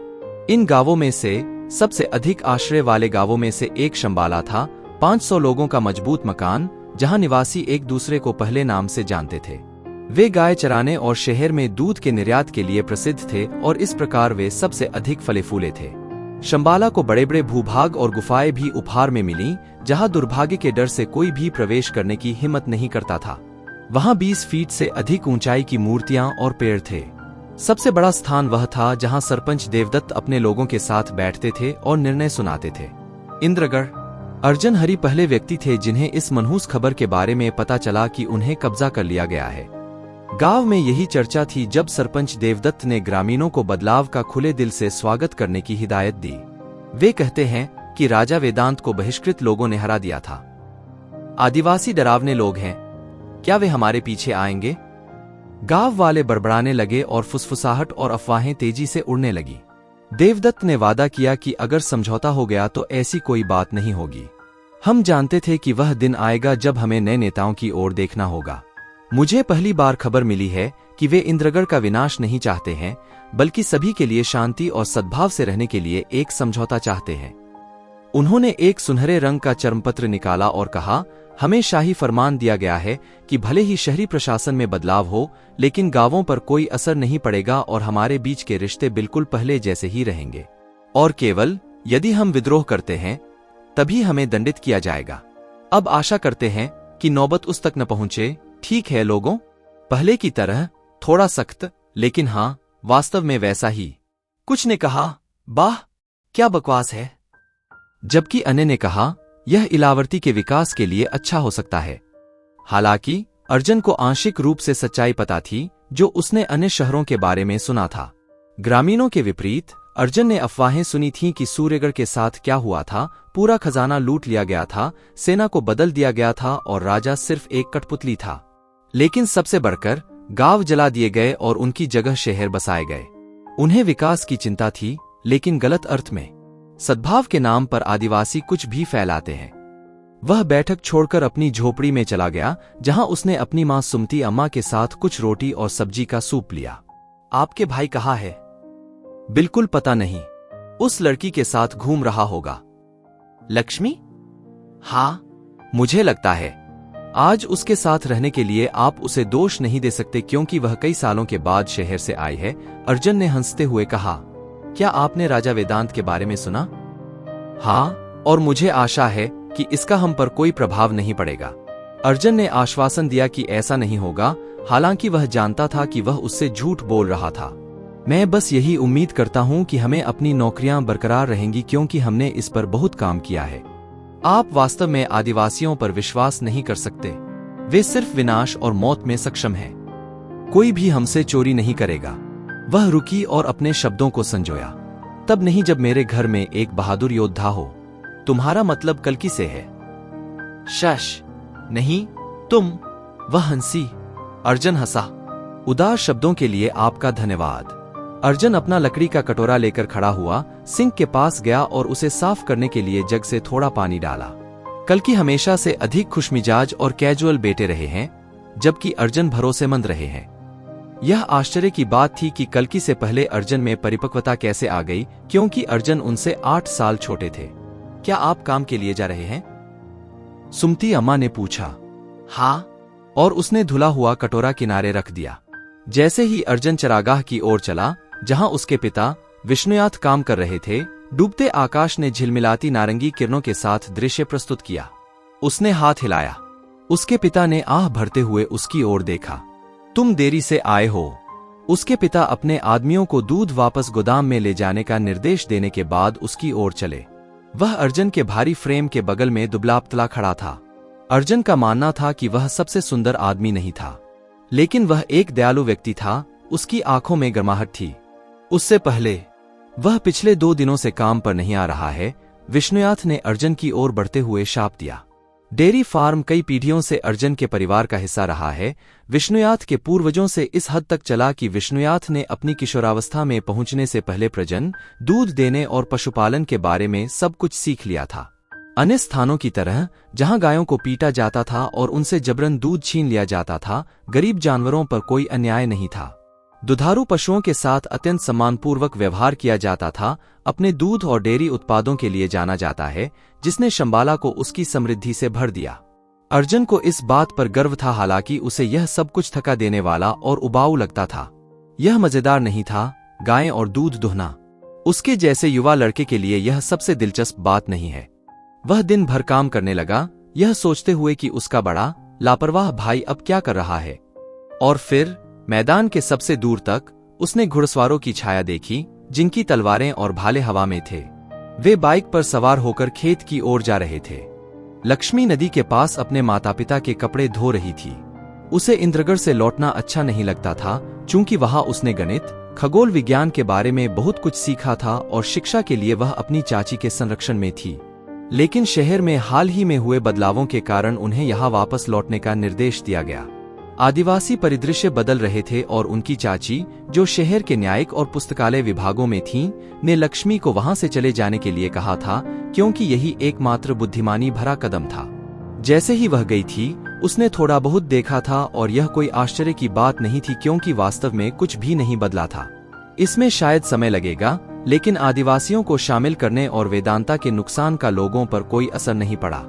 इन गांवों में से सबसे अधिक आश्रय वाले गांवों में से एक शंबाला था, 500 लोगों का मजबूत मकान, जहां निवासी एक दूसरे को पहले नाम से जानते थे। वे गाय चराने और शहर में दूध के निर्यात के लिए प्रसिद्ध थे और इस प्रकार वे सबसे अधिक फले फूले थे। शंबाला को बड़े बड़े भूभाग और गुफाएं भी उपहार में मिली, जहां दुर्भाग्य के डर से कोई भी प्रवेश करने की हिम्मत नहीं करता था। वहां 20 फीट से अधिक ऊंचाई की मूर्तियां और पेड़ थे। सबसे बड़ा स्थान वह था जहां सरपंच देवदत्त अपने लोगों के साथ बैठते थे और निर्णय सुनाते थे। इंद्रगढ़। अर्जन हरि पहले व्यक्ति थे जिन्हें इस मनहूस खबर के बारे में पता चला कि उन्हें कब्जा कर लिया गया है। गांव में यही चर्चा थी जब सरपंच देवदत्त ने ग्रामीणों को बदलाव का खुले दिल से स्वागत करने की हिदायत दी। वे कहते हैं कि राजा वेदांत को बहिष्कृत लोगों ने हरा दिया था। आदिवासी डरावने लोग हैं, क्या वे हमारे पीछे आएंगे? गांव वाले बड़बड़ाने लगे और फुसफुसाहट और अफवाहें तेजी से उड़ने लगी। देवदत्त ने वादा किया कि अगर समझौता हो गया तो ऐसी कोई बात नहीं होगी। हम जानते थे कि वह दिन आएगा जब हमें नए नेताओं की ओर देखना होगा। मुझे पहली बार खबर मिली है कि वे इंद्रगढ़ का विनाश नहीं चाहते हैं, बल्कि सभी के लिए शांति और सद्भाव से रहने के लिए एक समझौता चाहते हैं। उन्होंने एक सुनहरे रंग का चर्मपत्र निकाला और कहा, हमें शाही फरमान दिया गया है कि भले ही शहरी प्रशासन में बदलाव हो, लेकिन गांवों पर कोई असर नहीं पड़ेगा और हमारे बीच के रिश्ते बिल्कुल पहले जैसे ही रहेंगे। और केवल यदि हम विद्रोह करते हैं तभी हमें दंडित किया जाएगा। अब आशा करते हैं कि नौबत उस तक न पहुंचे। ठीक है लोगों, पहले की तरह थोड़ा सख्त, लेकिन हाँ, वास्तव में वैसा ही। कुछ ने कहा, वाह क्या बकवास है, जबकि अन्य ने कहा, यह इलावर्ती के विकास के लिए अच्छा हो सकता है। हालांकि अर्जन को आंशिक रूप से सच्चाई पता थी जो उसने अन्य शहरों के बारे में सुना था। ग्रामीणों के विपरीत अर्जन ने अफवाहें सुनी थीं कि सूर्यगढ़ के साथ क्या हुआ था, पूरा खजाना लूट लिया गया था, सेना को बदल दिया गया था और राजा सिर्फ एक कठपुतली था। लेकिन सबसे बढ़कर गांव जला दिए गए और उनकी जगह शहर बसाए गए। उन्हें विकास की चिंता थी, लेकिन गलत अर्थ में। सद्भाव के नाम पर आदिवासी कुछ भी फैलाते हैं। वह बैठक छोड़कर अपनी झोपड़ी में चला गया, जहां उसने अपनी मां सुमती अम्मा के साथ कुछ रोटी और सब्जी का सूप लिया। आपके भाई कहाँ है? बिल्कुल पता नहीं, उस लड़की के साथ घूम रहा होगा। लक्ष्मी? हाँ, मुझे लगता है। आज उसके साथ रहने के लिए आप उसे दोष नहीं दे सकते क्योंकि वह कई सालों के बाद शहर से आई है। अर्जन ने हंसते हुए कहा, क्या आपने राजा वेदांत के बारे में सुना? हाँ, और मुझे आशा है कि इसका हम पर कोई प्रभाव नहीं पड़ेगा। अर्जन ने आश्वासन दिया कि ऐसा नहीं होगा, हालांकि वह जानता था कि वह उससे झूठ बोल रहा था। मैं बस यही उम्मीद करता हूं कि हमें अपनी नौकरियां बरकरार रहेंगी क्योंकि हमने इस पर बहुत काम किया है। आप वास्तव में आदिवासियों पर विश्वास नहीं कर सकते। वे सिर्फ विनाश और मौत में सक्षम हैं। कोई भी हमसे चोरी नहीं करेगा। वह रुकी और अपने शब्दों को संजोया। तब नहीं जब मेरे घर में एक बहादुर योद्धा हो। तुम्हारा मतलब कल्कि से है? शश नहीं, तुम। वह हंसी। अर्जन हंसा। उदार शब्दों के लिए आपका धन्यवाद। अर्जन अपना लकड़ी का कटोरा लेकर खड़ा हुआ, सिंक के पास गया और उसे साफ करने के लिए जग से थोड़ा पानी डाला। कल्कि हमेशा से अधिक खुशमिजाज और कैजुअल बेटे रहे हैं, जबकि अर्जन भरोसेमंद रहे हैं। यह आश्चर्य की बात थी कि कल्कि से पहले अर्जन में परिपक्वता कैसे आ गई, क्योंकि अर्जन उनसे 8 साल छोटे थे। क्या आप काम के लिए जा रहे हैं? सुमती अम्मा ने पूछा। हाँ, और उसने धुला हुआ कटोरा किनारे रख दिया। जैसे ही अर्जन चरागाह की ओर चला, जहां उसके पिता विष्णुनाथ काम कर रहे थे, डूबते आकाश ने झिलमिलाती नारंगी किरणों के साथ दृश्य प्रस्तुत किया। उसने हाथ हिलाया। उसके पिता ने आह भरते हुए उसकी ओर देखा। तुम देरी से आए हो। उसके पिता अपने आदमियों को दूध वापस गोदाम में ले जाने का निर्देश देने के बाद उसकी ओर चले। वह अर्जन के भारी फ्रेम के बगल में दुबला-पतला खड़ा था। अर्जन का मानना था कि वह सबसे सुंदर आदमी नहीं था, लेकिन वह एक दयालु व्यक्ति था। उसकी आंखों में गर्माहट थी। उससे पहले वह पिछले 2 दिनों से काम पर नहीं आ रहा है, विष्णुनाथ ने अर्जन की ओर बढ़ते हुए शाप दिया। डेयरी फार्म कई पीढ़ियों से अर्जन के परिवार का हिस्सा रहा है। विष्णुनाथ के पूर्वजों से इस हद तक चला कि विष्णुनाथ ने अपनी किशोरावस्था में पहुंचने से पहले प्रजनन, दूध देने और पशुपालन के बारे में सब कुछ सीख लिया था। अन्य स्थानों की तरह जहां गायों को पीटा जाता था और उनसे जबरन दूध छीन लिया जाता था, गरीब जानवरों पर कोई अन्याय नहीं था। दुधारू पशुओं के साथ अत्यंत सम्मानपूर्वक व्यवहार किया जाता था। अपने दूध और डेयरी उत्पादों के लिए जाना जाता है, जिसने शंबाला को उसकी समृद्धि से भर दिया। अर्जन को इस बात पर गर्व था, हालांकि उसे यह सब कुछ थका देने वाला और उबाऊ लगता था। यह मजेदार नहीं था। गायें और दूध दुहना उसके जैसे युवा लड़के के लिए यह सबसे दिलचस्प बात नहीं है। वह दिन भर काम करने लगा, यह सोचते हुए कि उसका बड़ा लापरवाह भाई अब क्या कर रहा है। और फिर मैदान के सबसे दूर तक उसने घुड़सवारों की छाया देखी, जिनकी तलवारें और भाले हवा में थे। वे बाइक पर सवार होकर खेत की ओर जा रहे थे। लक्ष्मी नदी के पास अपने माता पिता के कपड़े धो रही थी। उसे इंद्रगढ़ से लौटना अच्छा नहीं लगता था, चूंकि वहां उसने गणित, खगोल विज्ञान के बारे में बहुत कुछ सीखा था और शिक्षा के लिए वह अपनी चाची के संरक्षण में थी। लेकिन शहर में हाल ही में हुए बदलावों के कारण उन्हें यहां वापस लौटने का निर्देश दिया गया। आदिवासी परिदृश्य बदल रहे थे और उनकी चाची, जो शहर के न्यायिक और पुस्तकालय विभागों में थीं, ने लक्ष्मी को वहां से चले जाने के लिए कहा था, क्योंकि यही एकमात्र बुद्धिमानी भरा कदम था। जैसे ही वह गई थी, उसने थोड़ा बहुत देखा था और यह कोई आश्चर्य की बात नहीं थी, क्योंकि वास्तव में कुछ भी नहीं बदला था। इसमें शायद समय लगेगा, लेकिन आदिवासियों को शामिल करने और वेदांता के नुकसान का लोगों पर कोई असर नहीं पड़ा।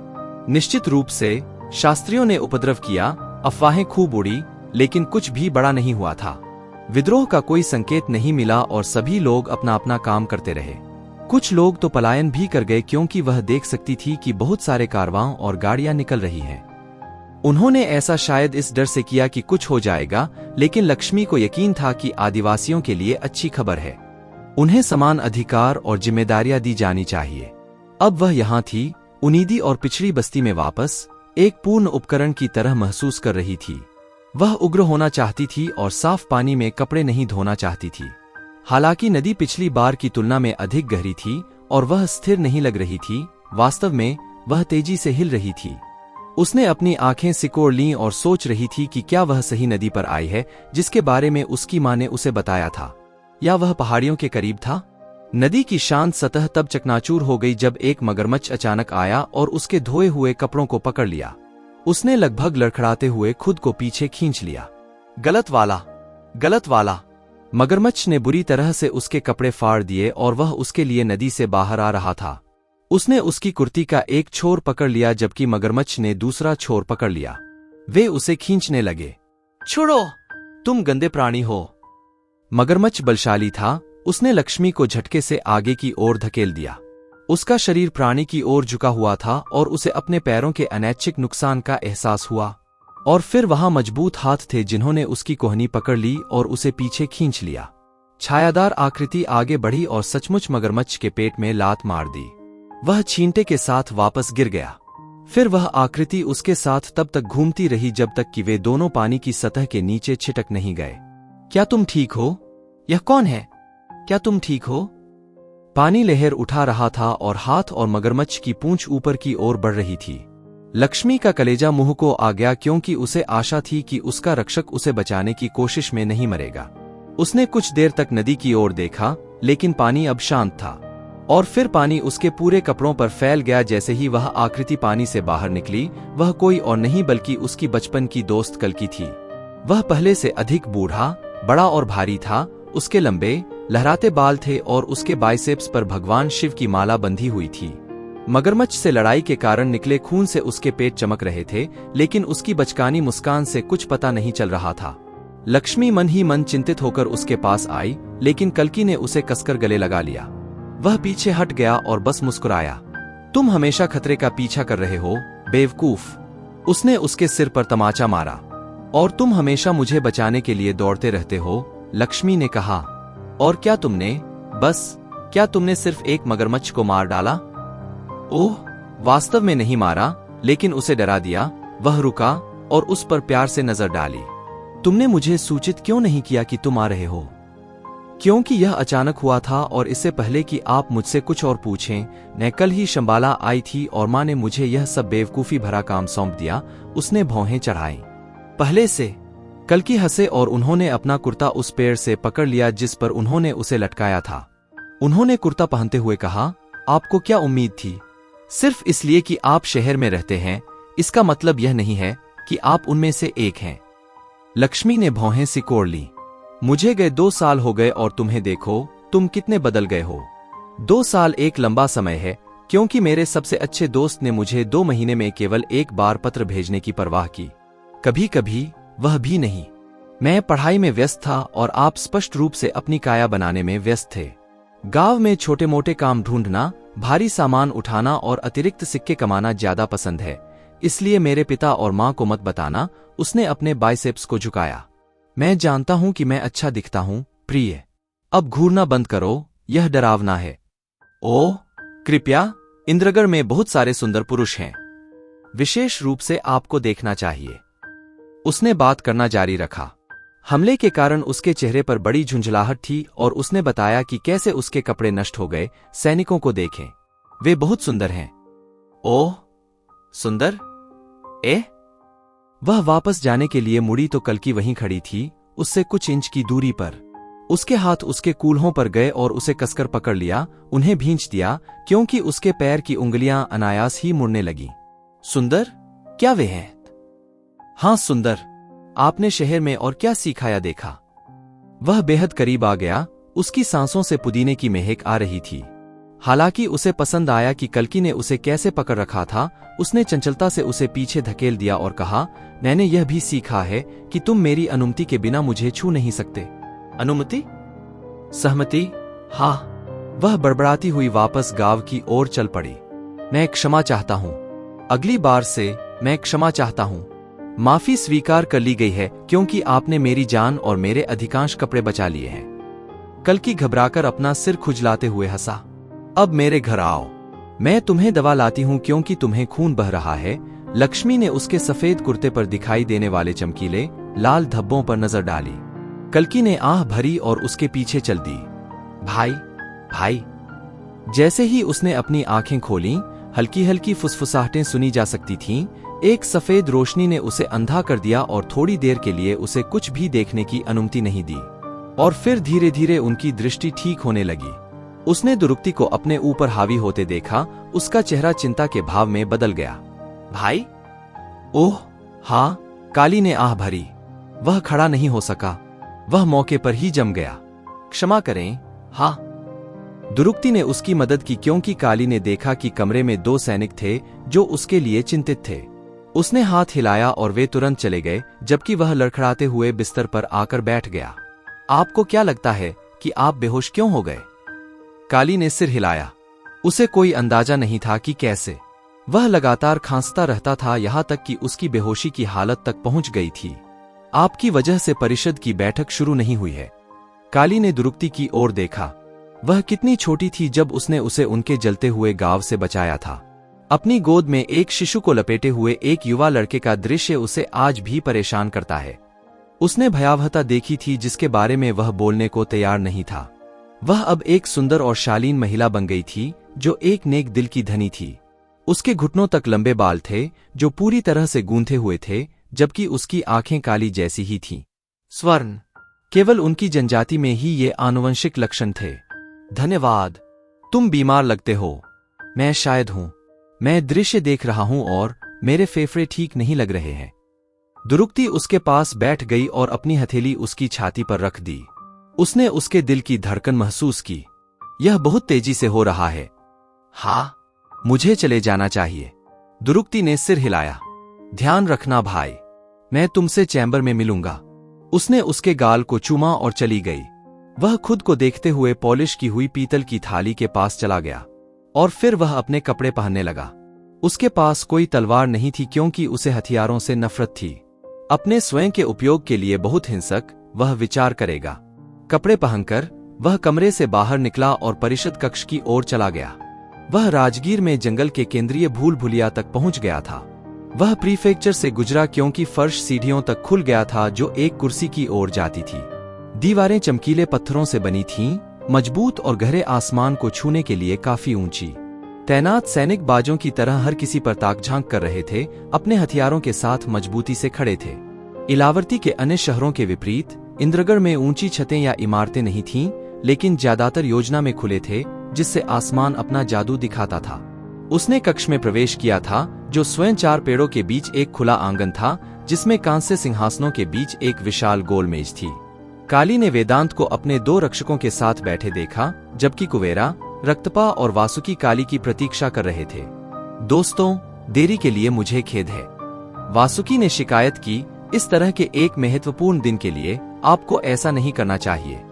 निश्चित रूप से शास्त्रियों ने उपद्रव किया, अफवाहें खूब उड़ी, लेकिन कुछ भी बड़ा नहीं हुआ था। विद्रोह का कोई संकेत नहीं मिला और सभी लोग अपना अपना काम करते रहे। कुछ लोग तो पलायन भी कर गए, क्योंकि वह देख सकती थी कि बहुत सारे कारवां और गाड़ियां निकल रही हैं। उन्होंने ऐसा शायद इस डर से किया कि कुछ हो जाएगा, लेकिन लक्ष्मी को यकीन था कि आदिवासियों के लिए अच्छी खबर है। उन्हें समान अधिकार और जिम्मेदारियां दी जानी चाहिए। अब वह यहाँ थी, उनीदी और पिछड़ी बस्ती में वापस, एक पूर्ण उपकरण की तरह महसूस कर रही थी। वह उग्र होना चाहती थी और साफ पानी में कपड़े नहीं धोना चाहती थी। हालांकि नदी पिछली बार की तुलना में अधिक गहरी थी और वह स्थिर नहीं लग रही थी, वास्तव में वह तेजी से हिल रही थी। उसने अपनी आंखें सिकोड़ लीं और सोच रही थी कि क्या वह सही नदी पर आई है, जिसके बारे में उसकी माँ ने उसे बताया था, या वह पहाड़ियों के करीब था। नदी की शांत सतह तब चकनाचूर हो गई जब एक मगरमच्छ अचानक आया और उसके धोए हुए कपड़ों को पकड़ लिया। उसने लगभग लड़खड़ाते हुए खुद को पीछे खींच लिया। गलत वाला, गलत वाला। मगरमच्छ ने बुरी तरह से उसके कपड़े फाड़ दिए और वह उसके लिए नदी से बाहर आ रहा था। उसने उसकी कुर्ती का एक छोर पकड़ लिया, जबकि मगरमच्छ ने दूसरा छोर पकड़ लिया। वे उसे खींचने लगे। छोड़ो, तुम गंदे प्राणी हो। मगरमच्छ बलशाली था। उसने लक्ष्मी को झटके से आगे की ओर धकेल दिया। उसका शरीर प्राणी की ओर झुका हुआ था और उसे अपने पैरों के अनैच्छिक नुकसान का एहसास हुआ। और फिर वहां मजबूत हाथ थे जिन्होंने उसकी कोहनी पकड़ ली और उसे पीछे खींच लिया। छायादार आकृति आगे बढ़ी और सचमुच मगरमच्छ के पेट में लात मार दी। वह छींटे के साथ वापस गिर गया। फिर वह आकृति उसके साथ तब तक घूमती रही जब तक कि वे दोनों पानी की सतह के नीचे छिटक नहीं गए। क्या तुम ठीक हो? यह कौन है? क्या तुम ठीक हो? पानी लहर उठा रहा था और हाथ और मगरमच्छ की पूंछ ऊपर की ओर बढ़ रही थी। लक्ष्मी का कलेजा मुंह को आ गया, क्योंकि उसे आशा थी कि उसका रक्षक उसे बचाने की कोशिश में नहीं मरेगा। उसने कुछ देर तक नदी की ओर देखा, लेकिन पानी अब शांत था। और फिर पानी उसके पूरे कपड़ों पर फैल गया। जैसे ही वह आकृति पानी से बाहर निकली, वह कोई और नहीं बल्कि उसकी बचपन की दोस्त कल्कि थी। वह पहले से अधिक बूढ़ा, बड़ा और भारी था। उसके लंबे लहराते बाल थे और उसके बाइसेप्स पर भगवान शिव की माला बंधी हुई थी। मगरमच्छ से लड़ाई के कारण निकले खून से उसके पेट चमक रहे थे, लेकिन उसकी बचकानी मुस्कान से कुछ पता नहीं चल रहा था। लक्ष्मी मन ही मन चिंतित होकर उसके पास आई, लेकिन कल्कि ने उसे कसकर गले लगा लिया। वह पीछे हट गया और बस मुस्कुराया। तुम हमेशा खतरे का पीछा कर रहे हो, बेवकूफ। उसने उसके सिर पर तमाचा मारा। और तुम हमेशा मुझे बचाने के लिए दौड़ते रहते हो, लक्ष्मी ने कहा। और क्या तुमने सिर्फ एक मगरमच्छ को मार डाला? ओह, वास्तव में नहीं मारा, लेकिन उसे डरा दिया। वह रुका और उस पर प्यार से नजर डाली। तुमने मुझे सूचित क्यों नहीं किया कि तुम आ रहे हो? क्योंकि यह अचानक हुआ था और इससे पहले कि आप मुझसे कुछ और पूछें, मैं कल ही शंबाला आई थी और माँ ने मुझे यह सब बेवकूफी भरा काम सौंप दिया। उसने भौहें चढ़ाई। पहले से? कल्कि हंसे और उन्होंने अपना कुर्ता उस पेड़ से पकड़ लिया जिस पर उन्होंने उसे लटकाया था। उन्होंने कुर्ता पहनते हुए कहा, आपको क्या उम्मीद थी? सिर्फ इसलिए कि आप शहर में रहते हैं, इसका मतलब यह नहीं है कि आप उनमें से एक हैं। लक्ष्मी ने भौहें सिकोड़ ली। मुझे गए 2 साल हो गए और तुम्हें देखो, तुम कितने बदल गए हो। 2 साल एक लंबा समय है, क्योंकि मेरे सबसे अच्छे दोस्त ने मुझे 2 महीने में केवल एक बार पत्र भेजने की परवाह की। कभी कभी वह भी नहीं। मैं पढ़ाई में व्यस्त था और आप स्पष्ट रूप से अपनी काया बनाने में व्यस्त थे। गांव में छोटे मोटे काम ढूंढना, भारी सामान उठाना और अतिरिक्त सिक्के कमाना ज्यादा पसंद है, इसलिए मेरे पिता और माँ को मत बताना। उसने अपने बाइसेप्स को झुकाया। मैं जानता हूं कि मैं अच्छा दिखता हूं, प्रिय, अब घूरना बंद करो, यह डरावना है। ओह, कृपया, इंद्रगढ़ में बहुत सारे सुंदर पुरुष हैं। विशेष रूप से आपको देखना चाहिए। उसने बात करना जारी रखा। हमले के कारण उसके चेहरे पर बड़ी झुंझलाहट थी और उसने बताया कि कैसे उसके कपड़े नष्ट हो गए। सैनिकों को देखें, वे बहुत सुंदर हैं। ओह, सुंदर? वह वापस जाने के लिए मुड़ी तो कल्कि वहीं खड़ी थी, उससे कुछ इंच की दूरी पर। उसके हाथ उसके कूल्हों पर गए और उसे कसकर पकड़ लिया, उन्हें भींच दिया, क्योंकि उसके पैर की उंगलियां अनायास ही मुड़ने लगीं। सुंदर? क्या वे हैं? हाँ सुंदर। आपने शहर में और क्या सीखा या देखा? वह बेहद करीब आ गया, उसकी सांसों से पुदीने की महक आ रही थी। हालांकि उसे पसंद आया कि कल्कि ने उसे कैसे पकड़ रखा था। उसने चंचलता से उसे पीछे धकेल दिया और कहा, मैंने यह भी सीखा है कि तुम मेरी अनुमति के बिना मुझे छू नहीं सकते। अनुमति? सहमति? हाँ। वह बड़बड़ाती हुई वापस गांव की ओर चल पड़ी। मैं क्षमा चाहता हूं। अगली बार से मैं क्षमा चाहता हूं। माफी स्वीकार कर ली गई है क्योंकि आपने मेरी जान और मेरे अधिकांश कपड़े बचा लिए हैं। कल्कि घबराकर अपना सिर खुजलाते हुए हंसा। अब मेरे घर आओ, मैं तुम्हें दवा लाती हूं क्योंकि तुम्हें खून बह रहा है। लक्ष्मी ने उसके सफेद कुर्ते पर दिखाई देने वाले चमकीले लाल धब्बों पर नजर डाली। कल्कि ने आह भरी और उसके पीछे चल दी। भाई, भाई। जैसे ही उसने अपनी आंखें खोलीं, हल्की हल्की फुसफुसाहटें सुनी जा सकती थीं। एक सफेद रोशनी ने उसे अंधा कर दिया और थोड़ी देर के लिए उसे कुछ भी देखने की अनुमति नहीं दी। और फिर धीरे धीरे उनकी दृष्टि ठीक होने लगी। उसने दुरुक्ति को अपने ऊपर हावी होते देखा। उसका चेहरा चिंता के भाव में बदल गया। भाई? ओह, हाँ, काली ने आह भरी। वह खड़ा नहीं हो सका, वह मौके पर ही जम गया। क्षमा करें। हाँ। दुरुक्ति ने उसकी मदद की क्योंकि काली ने देखा कि कमरे में 2 सैनिक थे जो उसके लिए चिंतित थे। उसने हाथ हिलाया और वे तुरंत चले गए, जबकि वह लड़खड़ाते हुए बिस्तर पर आकर बैठ गया। आपको क्या लगता है कि आप बेहोश क्यों हो गए? काली ने सिर हिलाया। उसे कोई अंदाजा नहीं था कि कैसे। वह लगातार खांसता रहता था, यहां तक कि उसकी बेहोशी की हालत तक पहुंच गई थी। आपकी वजह से परिषद की बैठक शुरू नहीं हुई है। काली ने दुरुक्ति की ओर देखा। वह कितनी छोटी थी जब उसने उसे उनके जलते हुए गांव से बचाया था। अपनी गोद में एक शिशु को लपेटे हुए एक युवा लड़के का दृश्य उसे आज भी परेशान करता है। उसने भयावहता देखी थी जिसके बारे में वह बोलने को तैयार नहीं था। वह अब एक सुंदर और शालीन महिला बन गई थी जो एक नेक दिल की धनी थी। उसके घुटनों तक लंबे बाल थे जो पूरी तरह से गूंथे हुए थे, जबकि उसकी आंखें काली जैसी ही थीं। स्वर्ण, केवल उनकी जनजाति में ही ये आनुवंशिक लक्षण थे। धन्यवाद। तुम बीमार लगते हो। मैं शायद हूं। मैं दृश्य देख रहा हूं और मेरे फेफड़े ठीक नहीं लग रहे हैं। दुरुक्ति उसके पास बैठ गई और अपनी हथेली उसकी छाती पर रख दी। उसने उसके दिल की धड़कन महसूस की। यह बहुत तेजी से हो रहा है। हाँ, मुझे चले जाना चाहिए। दुरुक्ति ने सिर हिलाया। ध्यान रखना भाई, मैं तुमसे चैम्बर में मिलूंगा। उसने उसके गाल को चूमा और चली गई। वह खुद को देखते हुए पॉलिश की हुई पीतल की थाली के पास चला गया और फिर वह अपने कपड़े पहनने लगा। उसके पास कोई तलवार नहीं थी क्योंकि उसे हथियारों से नफरत थी। अपने स्वयं के उपयोग के लिए बहुत हिंसक, वह विचार करेगा। कपड़े पहनकर वह कमरे से बाहर निकला और परिषद कक्ष की ओर चला गया। वह राजगीर में जंगल के केंद्रीय भूल भुलिया तक पहुंच गया था। वह प्रीफेक्चर से गुजरा क्योंकि फर्श सीढ़ियों तक खुल गया था जो एक कुर्सी की ओर जाती थी। दीवारें चमकीले पत्थरों से बनी थीं, मजबूत और गहरे आसमान को छूने के लिए काफी ऊंची। तैनात सैनिक बाजों की तरह हर किसी पर ताक झांक कर रहे थे, अपने हथियारों के साथ मजबूती से खड़े थे। इलावर्ती के अन्य शहरों के विपरीत इंद्रगढ़ में ऊंची छतें या इमारतें नहीं थीं, लेकिन ज्यादातर योजना में खुले थे जिससे आसमान अपना जादू दिखाता था। उसने कक्ष में प्रवेश किया था जो स्वयं 4 पेड़ों के बीच एक खुला आंगन था जिसमें कांस्य सिंहासनों के बीच एक विशाल गोल मेज थी। काली ने वेदांत को अपने 2 रक्षकों के साथ बैठे देखा, जबकि कुबेरा, रक्तपा और वासुकी काली की प्रतीक्षा कर रहे थे। दोस्तों, देरी के लिए मुझे खेद है, वासुकी ने शिकायत की। इस तरह के एक महत्वपूर्ण दिन के लिए आपको ऐसा नहीं करना चाहिए।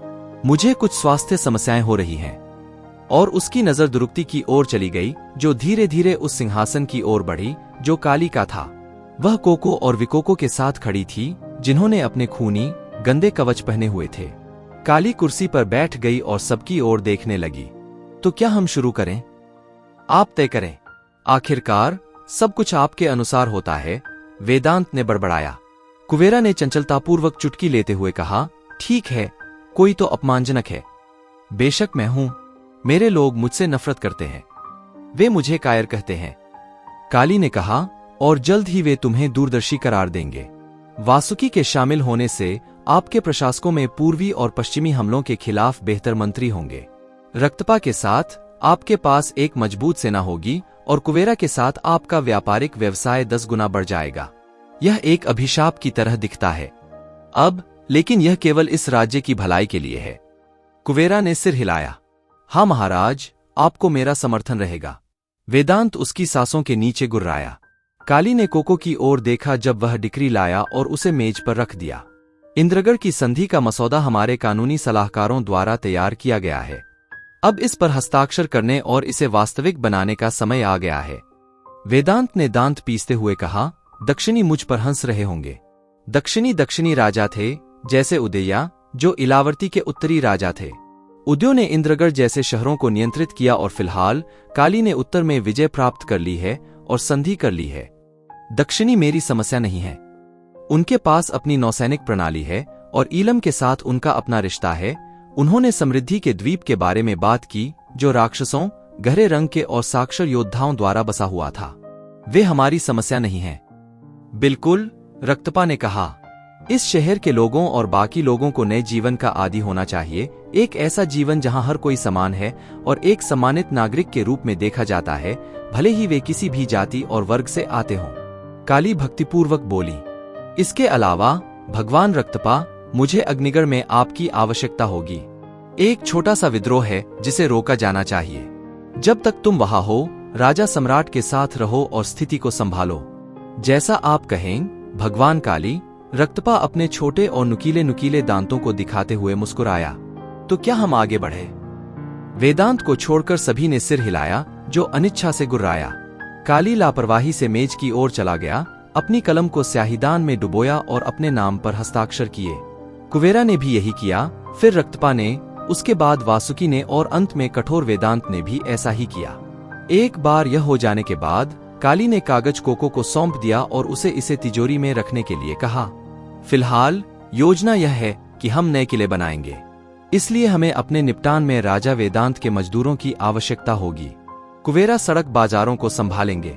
मुझे कुछ स्वास्थ्य समस्याएं हो रही हैं। और उसकी नजर दुरुक्ति की ओर चली गई जो धीरे धीरे उस सिंहासन की ओर बढ़ी जो काली का था। वह कोको और विकोको के साथ खड़ी थी जिन्होंने अपने खूनी गंदे कवच पहने हुए थे। काली कुर्सी पर बैठ गई और सबकी ओर देखने लगी। तो क्या हम शुरू करें? आप तय करें। आखिरकार सब कुछ आपके अनुसार होता है, वेदांत ने बड़बड़ाया। कुबेरा ने चंचलतापूर्वक चुटकी लेते हुए कहा, ठीक है, कोई तो अपमानजनक है। बेशक मैं हूं। मेरे लोग मुझसे नफरत करते हैं, वे मुझे कायर कहते हैं। काली ने कहा, और जल्द ही वे तुम्हें दूरदर्शी करार देंगे। वासुकी के शामिल होने से आपके प्रशासकों में पूर्वी और पश्चिमी हमलों के खिलाफ बेहतर मंत्री होंगे। रक्तपा के साथ आपके पास एक मजबूत सेना होगी और कुबेरा के साथ आपका व्यापारिक व्यवसाय 10 गुना बढ़ जाएगा। यह एक अभिशाप की तरह दिखता है अब, लेकिन यह केवल इस राज्य की भलाई के लिए है। कुबेरा ने सिर हिलाया। हाँ महाराज, आपको मेरा समर्थन रहेगा। वेदांत उसकी सांसों के नीचे गुर्राया। काली ने कोको की ओर देखा जब वह डिक्री लाया और उसे मेज पर रख दिया। इंद्रगढ़ की संधि का मसौदा हमारे कानूनी सलाहकारों द्वारा तैयार किया गया है। अब इस पर हस्ताक्षर करने और इसे वास्तविक बनाने का समय आ गया है। वेदांत ने दांत पीसते हुए कहा, दक्षिणी मुझ पर हंस रहे होंगे। दक्षिणी राजा थे, जैसे उदया, जो इलावर्ती के उत्तरी राजा थे। उदयो ने इंद्रगढ़ जैसे शहरों को नियंत्रित किया और फिलहाल काली ने उत्तर में विजय प्राप्त कर ली है और संधि कर ली है। दक्षिणी मेरी समस्या नहीं है। उनके पास अपनी नौसैनिक प्रणाली है और ईलम के साथ उनका अपना रिश्ता है। उन्होंने समृद्धि के द्वीप के बारे में बात की, जो राक्षसों, गहरे रंग के और साक्षर योद्धाओं द्वारा बसा हुआ था। वे हमारी समस्या नहीं है। बिल्कुल, रक्तपा ने कहा। इस शहर के लोगों और बाकी लोगों को नए जीवन का आदी होना चाहिए, एक ऐसा जीवन जहां हर कोई समान है और एक सम्मानित नागरिक के रूप में देखा जाता है, भले ही वे किसी भी जाति और वर्ग से आते हों। काली भक्तिपूर्वक बोली। इसके अलावा भगवान रक्तपा, मुझे अग्निगढ़ में आपकी आवश्यकता होगी। एक छोटा सा विद्रोह है जिसे रोका जाना चाहिए। जब तक तुम वहां हो, राजा सम्राट के साथ रहो और स्थिति को संभालो। जैसा आप कहें भगवान काली। रक्तपा अपने छोटे और नुकीले दांतों को दिखाते हुए मुस्कुराया। तो क्या हम आगे बढ़े? वेदांत को छोड़कर सभी ने सिर हिलाया, जो अनिच्छा से गुर्राया। काली लापरवाही से मेज की ओर चला गया, अपनी कलम को स्याहीदान में डुबोया और अपने नाम पर हस्ताक्षर किए। कुबेरा ने भी यही किया, फिर रक्तपा ने, उसके बाद वासुकी ने और अंत में कठोर वेदांत ने भी ऐसा ही किया। एक बार यह हो जाने के बाद काली ने कागज कोको को सौंप दिया और उसे इसे तिजोरी में रखने के लिए कहा। फिलहाल योजना यह है कि हम नए किले बनाएंगे, इसलिए हमें अपने निपटान में राजा वेदांत के मजदूरों की आवश्यकता होगी। कुबेरा सड़क बाजारों को संभालेंगे,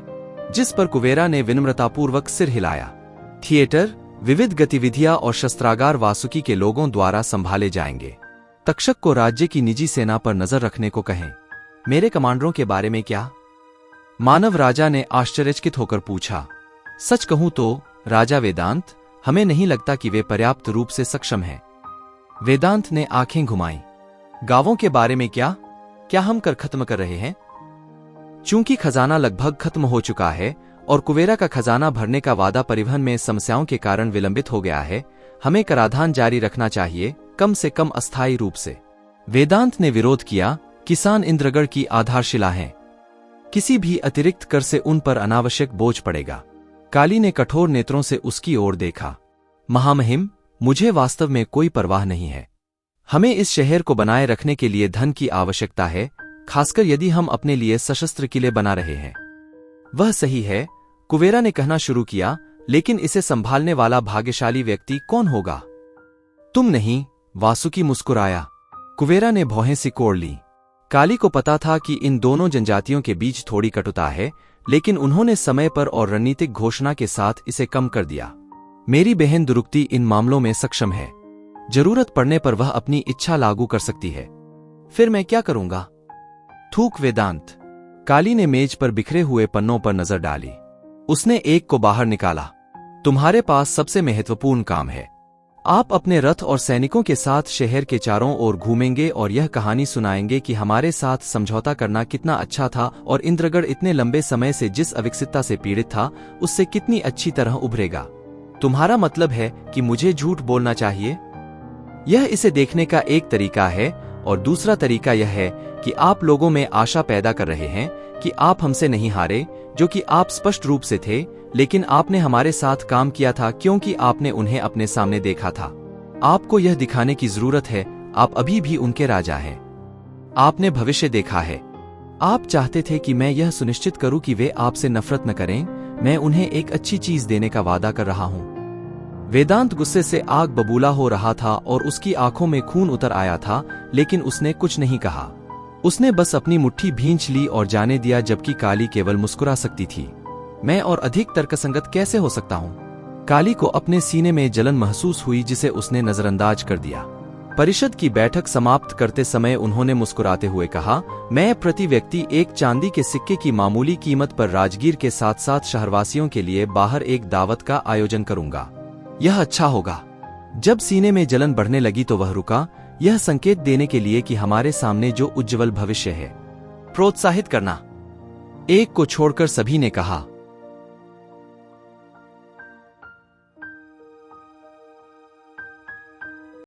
जिस पर कुबेरा ने विनम्रतापूर्वक सिर हिलाया। थिएटर, विविध गतिविधियां और शस्त्रागार वासुकी के लोगों द्वारा संभाले जाएंगे। तक्षक को राज्य की निजी सेना पर नजर रखने को कहें। मेरे कमांडरों के बारे में क्या? मानव राजा ने आश्चर्यचकित होकर पूछा। सच कहूं तो राजा वेदांत, हमें नहीं लगता कि वे पर्याप्त रूप से सक्षम हैं। वेदांत ने आंखें घुमाई। गांवों के बारे में क्या? क्या हम कर खत्म कर रहे हैं? चूंकि खजाना लगभग खत्म हो चुका है और कुबेरा का खजाना भरने का वादा परिवहन में समस्याओं के कारण विलंबित हो गया है, हमें कराधान जारी रखना चाहिए, कम से कम अस्थायी रूप से। वेदांत ने विरोध किया। किसान इंद्रगढ़ की आधारशिला हैं। किसी भी अतिरिक्त कर से उन पर अनावश्यक बोझ पड़ेगा। काली ने कठोर नेत्रों से उसकी ओर देखा। महामहिम, मुझे वास्तव में कोई परवाह नहीं है। हमें इस शहर को बनाए रखने के लिए धन की आवश्यकता है, खासकर यदि हम अपने लिए सशस्त्र किले बना रहे हैं। वह सही है, कुबेरा ने कहना शुरू किया, लेकिन इसे संभालने वाला भाग्यशाली व्यक्ति कौन होगा? तुम नहीं, वासुकी मुस्कुराया। कुबेरा ने भौहें सिकोड़ ली। काली को पता था कि इन दोनों जनजातियों के बीच थोड़ी कटुता है, लेकिन उन्होंने समय पर और रणनीतिक घोषणा के साथ इसे कम कर दिया। मेरी बहन दुरुक्ति इन मामलों में सक्षम है। जरूरत पड़ने पर वह अपनी इच्छा लागू कर सकती है। फिर मैं क्या करूंगा? थूक वेदांत। काली ने मेज पर बिखरे हुए पन्नों पर नजर डाली। उसने एक को बाहर निकाला। तुम्हारे पास सबसे महत्वपूर्ण काम है। आप अपने रथ और सैनिकों के साथ शहर के चारों ओर घूमेंगे और यह कहानी सुनाएंगे कि हमारे साथ समझौता करना कितना अच्छा था और इंद्रगढ़ इतने लंबे समय से जिस अविकसितता से पीड़ित था, उससे कितनी अच्छी तरह उभरेगा। तुम्हारा मतलब है कि मुझे झूठ बोलना चाहिए? यह इसे देखने का एक तरीका है, और दूसरा तरीका यह है कि आप लोगों में आशा पैदा कर रहे हैं कि आप हमसे नहीं हारे, जो कि आप स्पष्ट रूप से थे, लेकिन आपने हमारे साथ काम किया था क्योंकि आपने उन्हें अपने सामने देखा था। आपको यह दिखाने की जरूरत है, आप अभी भी उनके राजा हैं। आपने भविष्य देखा है। आप चाहते थे कि मैं यह सुनिश्चित करूं कि वे आपसे नफरत न करें। मैं उन्हें एक अच्छी चीज देने का वादा कर रहा हूं। वेदांत गुस्से से आग बबूला हो रहा था और उसकी आंखों में खून उतर आया था, लेकिन उसने कुछ नहीं कहा। उसने बस अपनी मुट्ठी भींच ली और जाने दिया, जबकि काली केवल मुस्कुरा सकती थी। मैं और अधिक तर्कसंगत कैसे हो सकता हूं? काली को अपने सीने में जलन महसूस हुई, जिसे उसने नजरअंदाज कर दिया। परिषद की बैठक समाप्त करते समय उन्होंने मुस्कुराते हुए कहा, मैं प्रति व्यक्ति एक चांदी के सिक्के की मामूली कीमत पर राजगीर के साथ साथ शहरवासियों के लिए बाहर एक दावत का आयोजन करूंगा। यह अच्छा होगा। जब सीने में जलन बढ़ने लगी तो वह रुका, यह संकेत देने के लिए कि हमारे सामने जो उज्ज्वल भविष्य है। प्रोत्साहित करना। एक को छोड़कर सभी ने कहा।